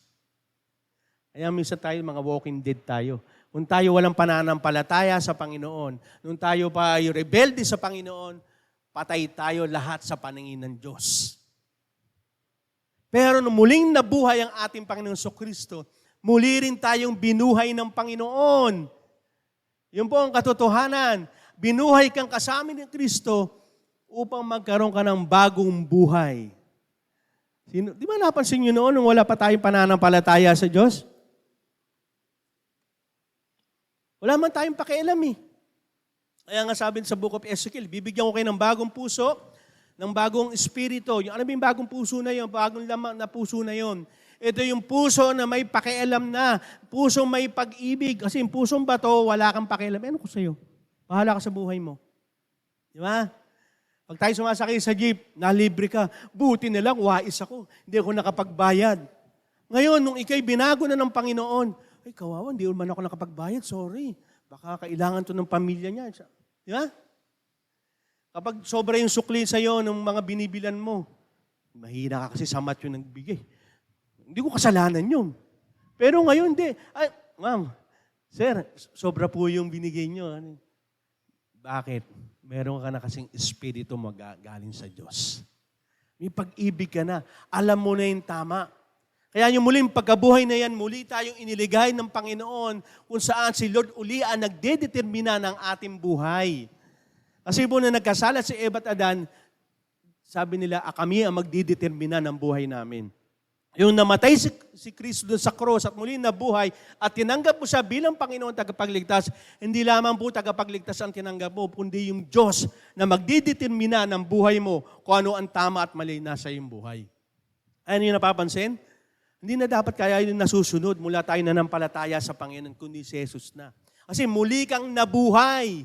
Kaya minsan tayo, mga walking dead tayo. Kung tayo walang pananampalataya sa Panginoon, nung tayo pa ay rebelde sa Panginoon, patay tayo lahat sa paningin ng Diyos. Pero nung muling nabuhay ang ating Panginoon Kristo, muli rin tayong binuhay ng Panginoon. Yun po ang katotohanan. Binuhay kang kasama ni Kristo upang magkaroon ka ng bagong buhay. Di ba napansin nyo noon nung wala pa tayong pananampalataya sa Diyos? Wala man tayong pakialam eh. Kaya nga sabi sa Book of Ezekiel, bibigyan ko kayo ng bagong puso, ng bagong espiritu. Ano ba yung bagong puso na yun? Bagong lamang na puso na yun. Ito yung puso na may pakialam na. Pusong may pag-ibig. Kasi yung pusong bato, wala kang pakialam. Ano ko sa'yo? Bahala ka sa buhay mo. Di ba? Pag tayo sumasakay sa jeep, nalibre ka. Buti na lang, wais ako. Hindi ako nakapagbayad. Ngayon, nung ikay binago na ng Panginoon, ay kawawa, hindi man ako nakapagbayad, sorry. Baka kailangan to ng pamilya niya. Di ba? Kapag sobra yung sukli sa'yo ng mga binibilan mo, mahina ka kasi samat yung nagbigay. Hindi ko kasalanan yun. Pero ngayon, hindi. Ay, ma'am, sir, sobra po yung binigay nyo. Bakit? Meron ka na kasing espiritu galing sa Diyos. May pag-ibig ka na. Alam mo na yung tama. Kaya yung muling pagkabuhay na yan, muli tayong iniligay ng Panginoon kung saan si Lord uli ang nagdedetermina ng ating buhay. Kasi po na nagkasala si Eva at Adan, sabi nila, kami ang magdedetermina ng buhay namin. Yung namatay si Kristo doon sa cross at muli nabuhay at tinanggap mo siya bilang Panginoon tagapagligtas, hindi lamang po tagapagligtas ang tinanggap mo, kundi yung Diyos na magdidetermina ng buhay mo kung ano ang tama at mali nasa iyong buhay. Ano yung napapansin? Hindi na dapat kaya yung nasusunod mula tayo nanampalataya sa Panginoon, kundi si Jesus na. Kasi muli kang nabuhay.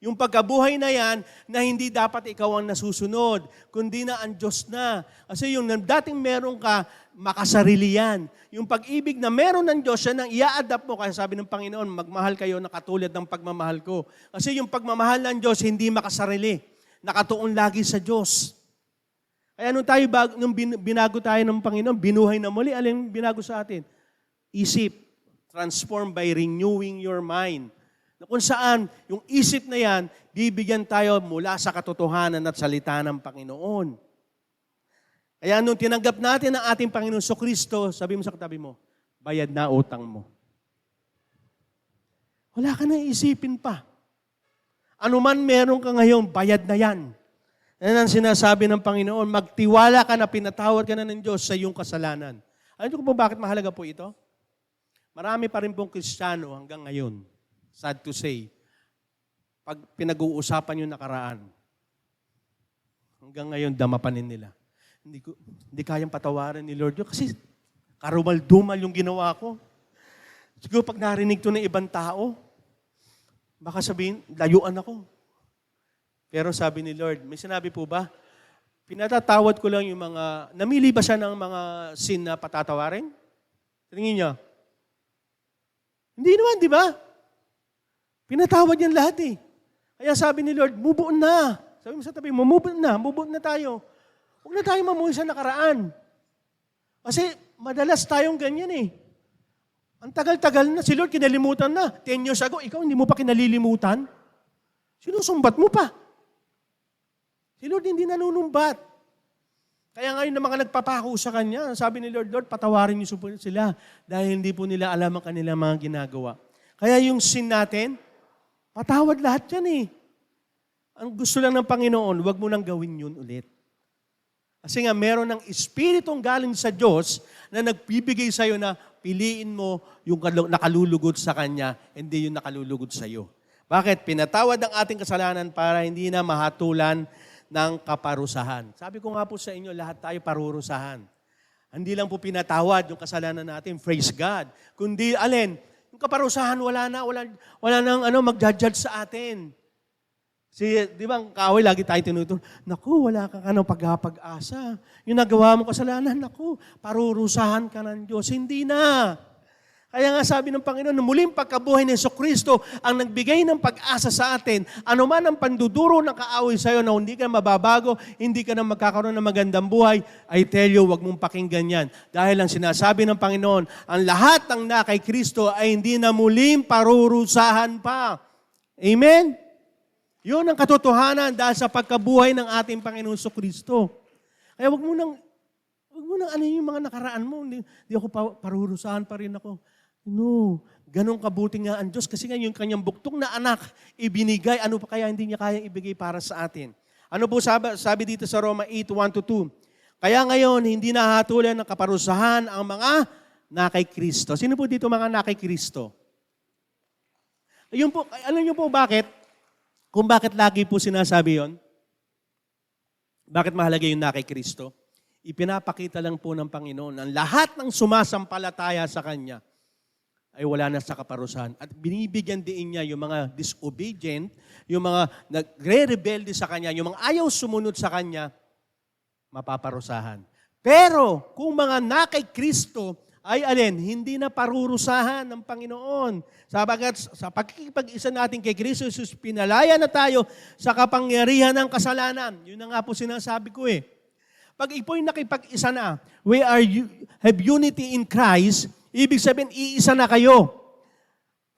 Yung pagkabuhay na yan, na hindi dapat ikaw ang nasusunod, kundi na ang Diyos na. Kasi yung dating meron ka, makasarili yan. Yung pag-ibig na meron ng Diyos, yan ang i-adapt mo. Kaya sabi ng Panginoon, magmahal kayo na katulad ng pagmamahal ko. Kasi yung pagmamahal ng Diyos, hindi makasarili. Nakatuon lagi sa Diyos. Kaya nung binago tayo ng Panginoon, binuhay na muli, alin binago sa atin? Isip, transformed by renewing your mind. Na kung saan, yung isip na yan, bibigyan tayo mula sa katotohanan at salita ng Panginoon. Kaya nung tinanggap natin ang ating Panginoon Kristo, sabi mo sa katabi mo, bayad na utang mo. Wala ka na isipin pa. Ano man meron ka ngayon, bayad na yan. Yan ang sinasabi ng Panginoon, magtiwala ka na pinatawad ka na ng Diyos sa iyong kasalanan. Alam niyo po bakit mahalaga po ito? Marami pa rin pong Kristiyano hanggang ngayon. Sad to say, pag pinag-uusapan yung nakaraan, hanggang ngayon damapanin nila. Hindi kayang patawarin ni Lord yun kasi karumal-dumal yung ginawa ko. Siguro pag narinig to ng ibang tao, baka sabihin, layuan ako. Pero sabi ni Lord, may sinabi po ba? Pinatatawad ko lang yung mga, namili ba siya ng mga sin na patatawarin? Tingin niya. Hindi naman, di ba? Pinatawad niyan lahat eh. Kaya sabi ni Lord, move on na. Sabi mo sa tabi mo, move on na tayo. Huwag na tayo mamuhay sa nakaraan. Kasi madalas tayong ganyan eh. Ang tagal-tagal na, si Lord kinalimutan na. 10 years ago, ikaw hindi mo pa kinalilimutan. Sinusumbat mo pa. Si Lord hindi nanunumbat. Kaya ngayon na mga nagpapako sa Kanya, sabi ni Lord, Lord, patawarin niyo po sila dahil hindi po nila alam ang kanilang mga ginagawa. Kaya yung sin natin, patawad lahat yan eh. Ang gusto lang ng Panginoon, huwag mo nang gawin yun ulit. Kasi nga, meron ng Espiritong galing sa Diyos na nagbibigay sa'yo na piliin mo yung nakalulugod sa Kanya, hindi yung nakalulugod sa'yo. Bakit? Pinatawad ang ating kasalanan para hindi na mahatulan ng kaparusahan. Sabi ko nga po sa inyo, lahat tayo parurusahan. Hindi lang po pinatawad yung kasalanan natin, praise God. Kundi, alin, yung kaparusahan, wala nang mag-judge sa atin. Di ba, ang kaaway, lagi tayo tinuturo, naku, wala kang pag-asa. Yung nagawa mo kasalanan, naku, parurusahan ka ng Diyos. Hindi na. Kaya nga sabi ng Panginoon, muling pagkabuhay ni Jesucristo ang nagbigay ng pag-asa sa atin. Ano man ang panduduro ng kaaway sa iyo na hindi ka mababago, hindi ka na magkakaroon ng magandang buhay, I tell you, wag mong pakinggan yan. Dahil ang sinasabi ng Panginoon, ang lahat ng na kay Kristo ay hindi na muling parurusahan pa. Amen? Yun ang katotohanan dahil sa pagkabuhay ng ating Panginoon Jesucristo. Kaya wag mo nang ano yung mga nakaraan mo. Hindi ako parurusahan pa rin ako. No, ganun kabuti nga ang Diyos. Kasi nga yung kanyang buktong na anak, ibinigay. Ano pa kaya hindi niya kayang ibigay para sa atin? Ano po sabi dito sa Roma 8:1-2? Kaya ngayon, hindi nahatulan ng kaparusahan ang mga nakay Kristo. Sino po dito mga nakay Kristo? Ayun po, alam niyo po bakit? Kung bakit lagi po sinasabi yon? Bakit mahalaga yung na kay Kristo? Ipinapakita lang po ng Panginoon ang lahat ng sumasampalataya sa Kanya ay wala na sa kaparusahan. At binibigyan din niya yung mga disobedient, yung mga nagre-rebelde sa Kanya, yung mga ayaw sumunod sa Kanya, mapaparusahan. Pero kung mga na kay Kristo ay alin, hindi na parurusahan ng Panginoon. Sabagat sa pagkikipag-isa natin kay Kristo Jesus, pinalaya na tayo sa kapangyarihan ng kasalanan. Yun na nga po sinasabi ko eh. Pag ipo'y nakipag-isa na, have unity in Christ, ibig sabihin, iisa na kayo.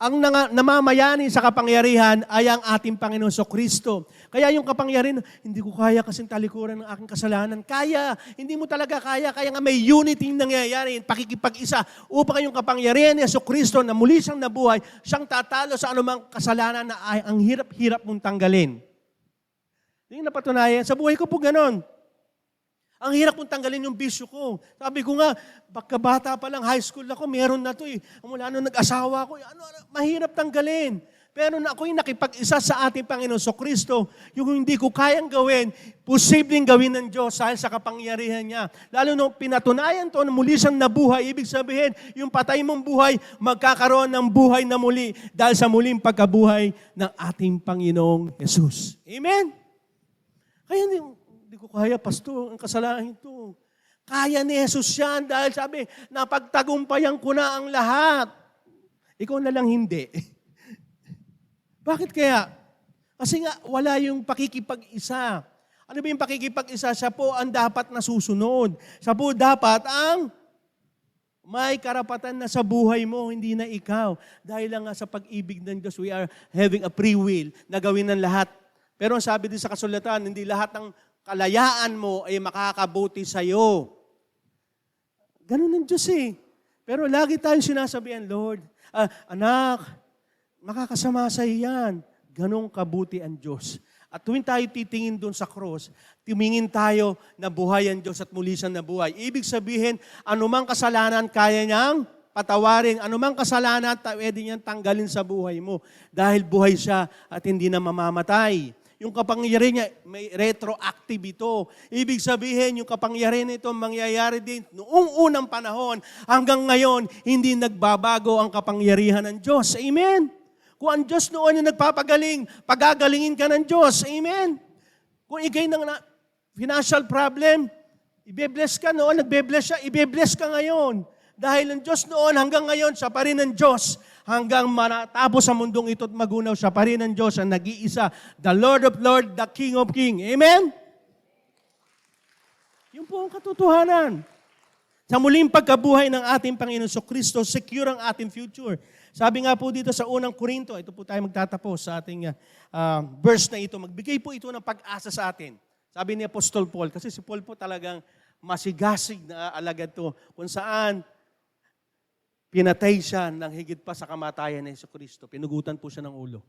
Ang namamayani sa kapangyarihan ay ang ating Panginoon Kristo. Kaya yung kapangyarihan, hindi ko kaya kasing talikuran ng aking kasalanan. Kaya, hindi mo talaga kaya. Kaya nga may unity nangyayari, pakikipag-isa, upang yung kapangyarihan ni Kristo na muli siyang nabuhay, siyang tatalo sa anumang kasalanan na ay ang hirap-hirap mong tanggalin. Yung napatunayan, sa buhay ko po ganon. Ang hirap kong tanggalin yung bisyo ko. Sabi ko nga, bata pa lang, high school ako, meron na to eh. Mula nung nag-asawa ko, mahirap tanggalin. Pero ako'y nakipag-isa sa ating Panginoon Kristo, yung hindi ko kayang gawin, posibleng gawin ng Diyos dahil sa kapangyarihan niya. Lalo nung pinatunayan to, na muli siyang nabuhay, ibig sabihin, yung patay mong buhay, magkakaroon ng buhay na muli dahil sa muling pagkabuhay ng ating Panginoong Jesus. Amen? Kaya hindi ko kaya, Pastor, ang kasalanan ito. Kaya ni Jesus yan dahil sabi, napagtagumpayan ko na ang lahat. Ikaw na lang hindi. Bakit kaya? Kasi nga, wala yung pakikipag-isa. Ano ba yung pakikipag-isa? Siya po ang dapat nasusunod. Siya po dapat ang may karapatan na sa buhay mo, hindi na ikaw. Dahil lang nga sa pag-ibig ng Diyos, we are having a free will na gawin ng lahat. Pero ang sabi din sa kasulatan, hindi lahat ng kalayaan mo ay makakabuti sa'yo. Ganun ng Diyos eh. Pero lagi tayong sinasabihan, Lord, anak, makakasama sa iyan. Ganun kabuti ang Diyos. At tuwing tayo titingin doon sa cross, tumingin tayo na buhay ang Diyos at muli siyang nabuhay. Ibig sabihin, anumang kasalanan kaya niyang patawarin, anumang kasalanan pwede niyang tanggalin sa buhay mo. Dahil buhay siya at hindi na mamamatay. Yung kapangyarihan niya, may retroactive ito. Ibig sabihin, yung kapangyarihan nito mangyayari din noong unang panahon hanggang ngayon, hindi nagbabago ang kapangyarihan ng Diyos. Amen? Kung ang Diyos noon yung nagpapagaling, pagagalingin ka ng Diyos. Amen? Kung ikay ng financial problem, ibe-bless ka noon, nagbe-bless siya, ibe-bless ka ngayon. Dahil ang Diyos noon hanggang ngayon, siya pa rin ang Diyos. Hanggang matapos sa mundong ito at magunaw, siya pa rin ang Diyos, ang nag-iisa, the Lord of Lords, the King of Kings. Amen? Yun po ang katotohanan. Sa muling pagkabuhay ng ating Panginoon Kristo, secure ang ating future. Sabi nga po dito sa unang Korinto, ito po tayo magtatapos sa ating verse na ito. Magbigay po ito ng pag-asa sa atin. Sabi ni Apostol Paul, kasi si Paul po talagang masigasig na alagad to, kung saan pinatay siya ng higit pa sa kamatayan ni Kristo. Pinugutan po siya ng ulo.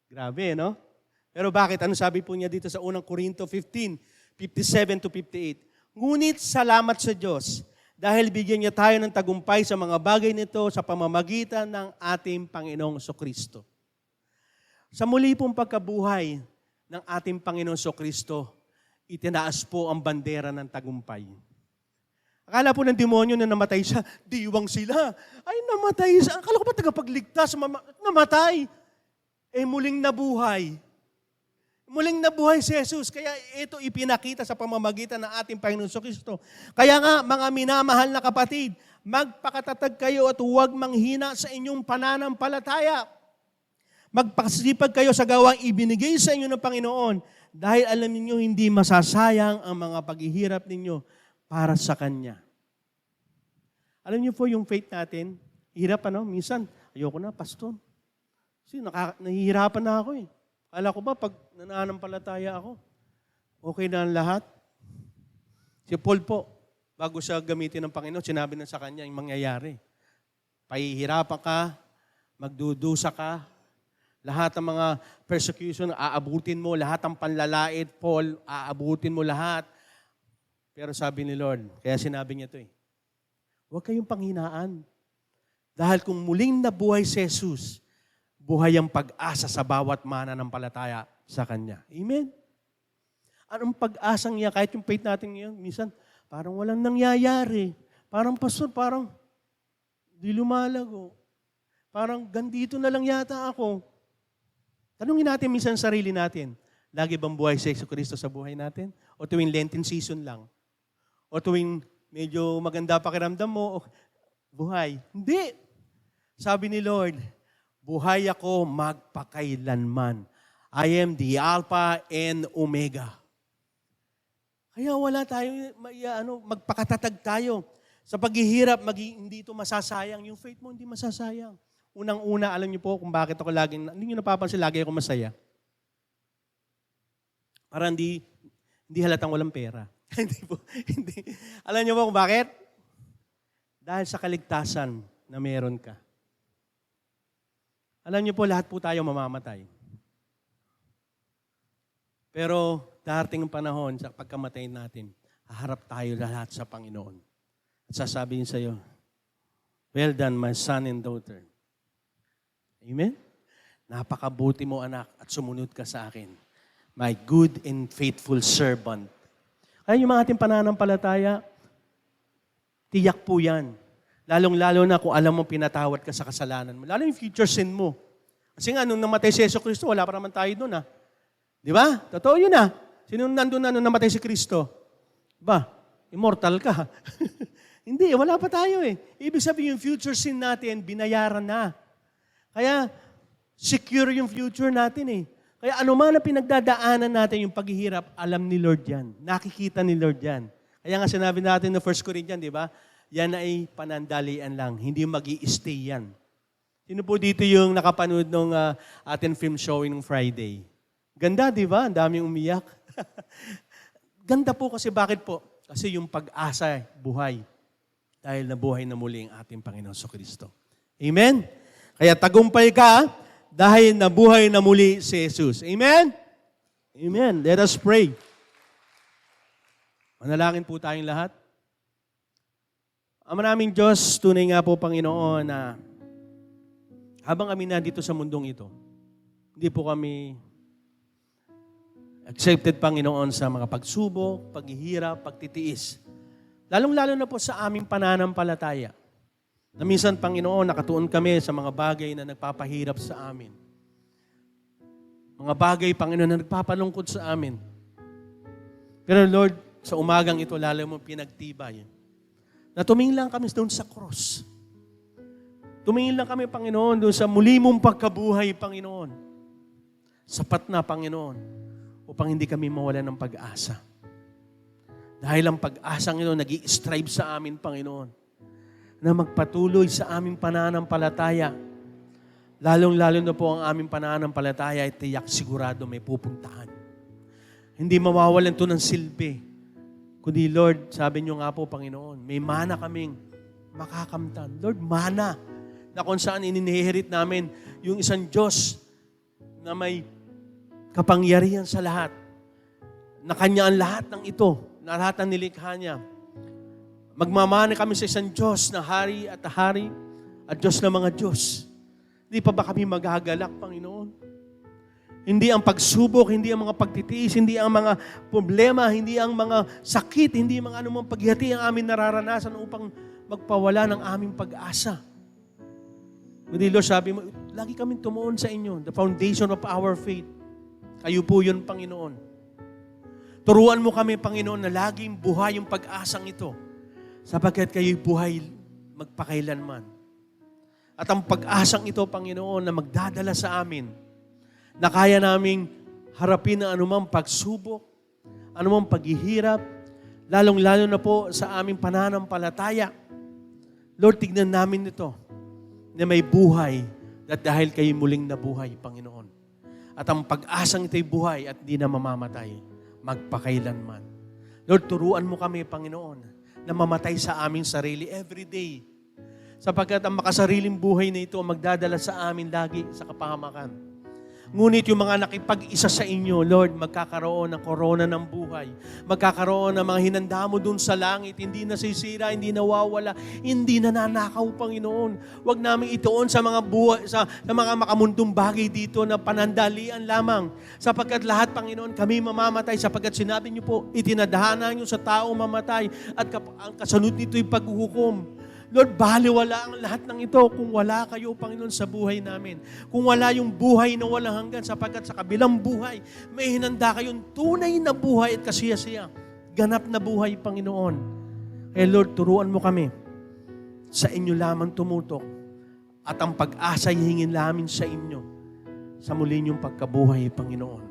Grabe, no? Pero bakit? Ano sabi po niya dito sa unang Korinto 15:57-58? Ngunit salamat sa Diyos dahil bigyan niya tayo ng tagumpay sa mga bagay nito sa pamamagitan ng ating Panginoong Kristo. Sa muli pong pagkabuhay ng ating Panginoong Kristo, itinaas po ang bandera ng tagumpay. Akala po ng demonyo na namatay siya, diwang sila. Ay, namatay siya. Akala ko ba tagapagligtas? Namatay. Muling nabuhay. Muling nabuhay si Jesus. Kaya ito ipinakita sa pamamagitan ng ating Panginoon Kristo. Kaya nga, mga minamahal na kapatid, magpakatatag kayo at huwag manghina sa inyong pananampalataya. Magpasipag kayo sa gawang ibinigay sa inyo ng Panginoon dahil alam niyo hindi masasayang ang mga paghihirap ninyo para sa Kanya. Alam niyo po yung faith natin, hirap minsan, ayoko na, pastor. Kasi nahihirapan na ako eh. Kala ko ba, pag nananampalataya ako, okay na ang lahat? Si Paul po, bago siya gamitin ng Panginoon, sinabi na sa kanya yung mangyayari. Pahihirapan ka, magdudusa ka, lahat ng mga persecution, aabutin mo, lahat ng panlalait, Paul, aabutin mo lahat. Pero sabi ni Lord, kaya sinabi niya ito huwag kayong panghinaan. Dahil kung muling nabuhay si Jesus, buhay ang pag-asa sa bawat mananampalataya sa Kanya. Amen? Anong pag-asang niya? Kahit yung faith natin ngayon, minsan, parang walang nangyayari. Parang, pastor, parang di lumalago. Parang gandito na lang yata ako. Tanungin natin minsan sarili natin, lagi bang buhay si Kristo sa buhay natin? O tuwing Lenten season lang? O tuwing medyo maganda pakiramdam mo, buhay? Hindi. Sabi ni Lord, buhay ako magpakailanman. I am the Alpha and Omega. Kaya wala tayo, magpakatatag tayo. Sa paghihirap, hindi ito masasayang. Yung faith mo, hindi masasayang. Unang-una, alam niyo po kung bakit ako hindi niyo napapansin, lagi ako masaya. Para hindi halatang walang pera. Hindi po, hindi. Alam niyo po kung bakit? Dahil sa kaligtasan na meron ka. Alam niyo po, lahat po tayo mamamatay. Pero darating ang panahon sa pagkamatay natin, haharap tayo lahat sa Panginoon. At sasabihin sa iyo, well done, my son and daughter. Amen? Napakabuti mo, anak, at sumunod ka sa akin. My good and faithful servant. Kaya yung mga ating pananampalataya, tiyak po yan. Lalong-lalo na kung alam mo pinatawad ka sa kasalanan mo. Lalo yung future sin mo. Kasi nga, nung namatay si Yesu Cristo, wala pa naman tayo doon. Di ba? Totoo yun Sino nandun na nung namatay si Cristo? Ba? Immortal ka. Hindi, wala pa tayo Ibig sabihin yung future sin natin, binayaran na. Kaya, secure yung future natin Kaya anuman na pinagdadaanan natin yung paghihirap, alam ni Lord yan. Nakikita ni Lord yan. Kaya nga sinabi natin no 1 Corinthians, di ba? Yan ay panandalian lang. Hindi mag-i-stay yan. Sino po dito yung nakapanood ng ating film showing ng Friday? Ganda, di ba? Ang daming umiyak. Ganda po kasi bakit po? Kasi yung pag-asa, buhay. Dahil nabuhay na muli ang ating Panginoon Kristo. Amen? Kaya tagumpay ka dahil nabuhay na muli si Jesus. Amen? Amen. Let us pray. Manalangin po tayong lahat. Ama naming Diyos, tunay nga po, Panginoon, na habang kami nandito sa mundong ito, hindi po kami Accepted, Panginoon, sa mga pagsubok, paghihirap, pagtitiis. Lalong-lalo na po sa aming pananampalataya. Na minsan, Panginoon, nakatuon kami sa mga bagay na nagpapahirap sa amin. Mga bagay, Panginoon, na nagpapalungkot sa amin. Pero Lord, sa umagang ito, lalo mo pinagtibay. Na tumingin lang kami doon sa cross. Tumingin lang kami, Panginoon, doon sa muli mong pagkabuhay, Panginoon. Sapat na, Panginoon, upang hindi kami mawalan ng pag-asa. Dahil ang pag-asang ito nag-i-strive sa amin, Panginoon, na magpatuloy sa aming pananampalataya. Lalong-lalo na po ang aming pananampalataya ay tiyak sigurado may pupuntahan. Hindi mawawalan ito ng silbi. Kundi, Lord, sabi niyo nga po, Panginoon, may mana kaming makakamtan. Lord, mana na kung saan inihirit namin yung isang Diyos na may kapangyarihan sa lahat, na Kanya ang lahat ng ito, na lahat ng nilikha Niya. Magmamana kami sa isang Diyos na hari at Diyos na mga Diyos. Hindi pa ba kami magagalak, Panginoon? Hindi ang pagsubok, hindi ang mga pagtitiis, hindi ang mga problema, hindi ang mga sakit, hindi ang mga anumang paghihati ang amin nararanasan upang magpawala ng aming pag-asa. Kundi Lord, sabi mo, lagi kami tumuon sa inyo, the foundation of our faith. Kayo po yun, Panginoon. Turuan mo kami, Panginoon, na laging buhay yung pag-asang ito, sapagkat kayo'y buhay magpakailanman. At ang pag-asang ito, Panginoon, na magdadala sa amin, na kaya naming harapin ang anumang pagsubok, anumang paghihirap, lalong-lalo na po sa aming pananampalataya. Lord, tignan namin ito, na may buhay, at dahil kayo muling nabuhay, Panginoon. At ang pag-asang ito'y buhay at di na mamamatay, magpakailanman. Lord, turuan mo kami, Panginoon, na mamatay sa aming sarili every day. Sapagkat ang makasariling buhay na ito ang magdadala sa amin lagi sa kapahamakan. Ngunit yung mga nakipag-isa sa inyo, Lord, magkakaroon ng korona ng buhay. Magkakaroon ng mga hinanda mo dun sa langit. Hindi nasisira, hindi nawawala, hindi nananakaw, Panginoon. Huwag namin ituon sa mga buhay, sa mga makamundong bagay dito na panandalian lamang. Sapagkat lahat, Panginoon, kami mamamatay. Sapagkat sinabi niyo po, itinadhana niyo sa tao mamatay at ang kasunod nito'y paghuhukom. Lord, baliwala ang lahat ng ito kung wala kayo, Panginoon, sa buhay namin. Kung wala yung buhay na walang hanggan, sapagkat sa kabilang buhay, may hinanda kayong tunay na buhay at kasiyasiya. Ganap na buhay, Panginoon. Kaya Lord, turuan mo kami. Sa inyo lamang tumutok. At ang pag-asa hingin namin sa inyo. Sa muli niyong pagkabuhay, Panginoon.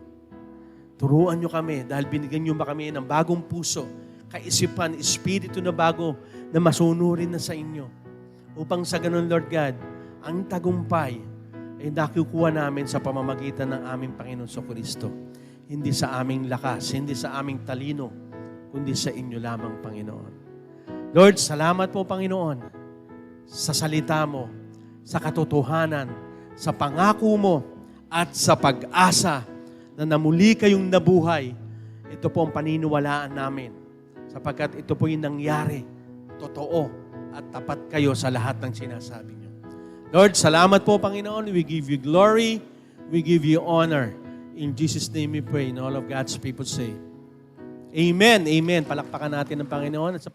Turuan niyo kami dahil binigyan niyo ba kami ng bagong puso, kaisipan, espiritu na bago, na masunurin na sa inyo. Upang sa ganun, Lord God, ang tagumpay ay nakukuha namin sa pamamagitan ng aming Panginoon sa Kristo. Hindi sa aming lakas, hindi sa aming talino, kundi sa inyo lamang, Panginoon. Lord, salamat po, Panginoon, sa salita mo, sa katotohanan, sa pangako mo, at sa pag-asa na namuli kayong nabuhay. Ito po ang paniniwalaan namin. Sapagkat ito po yung nangyari, totoo at tapat kayo sa lahat ng sinasabi niyo. Lord, salamat po, Panginoon. We give you glory. We give you honor. In Jesus' name we pray. And all of God's people say, Amen. Amen. Palakpakan natin ng Panginoon. At sa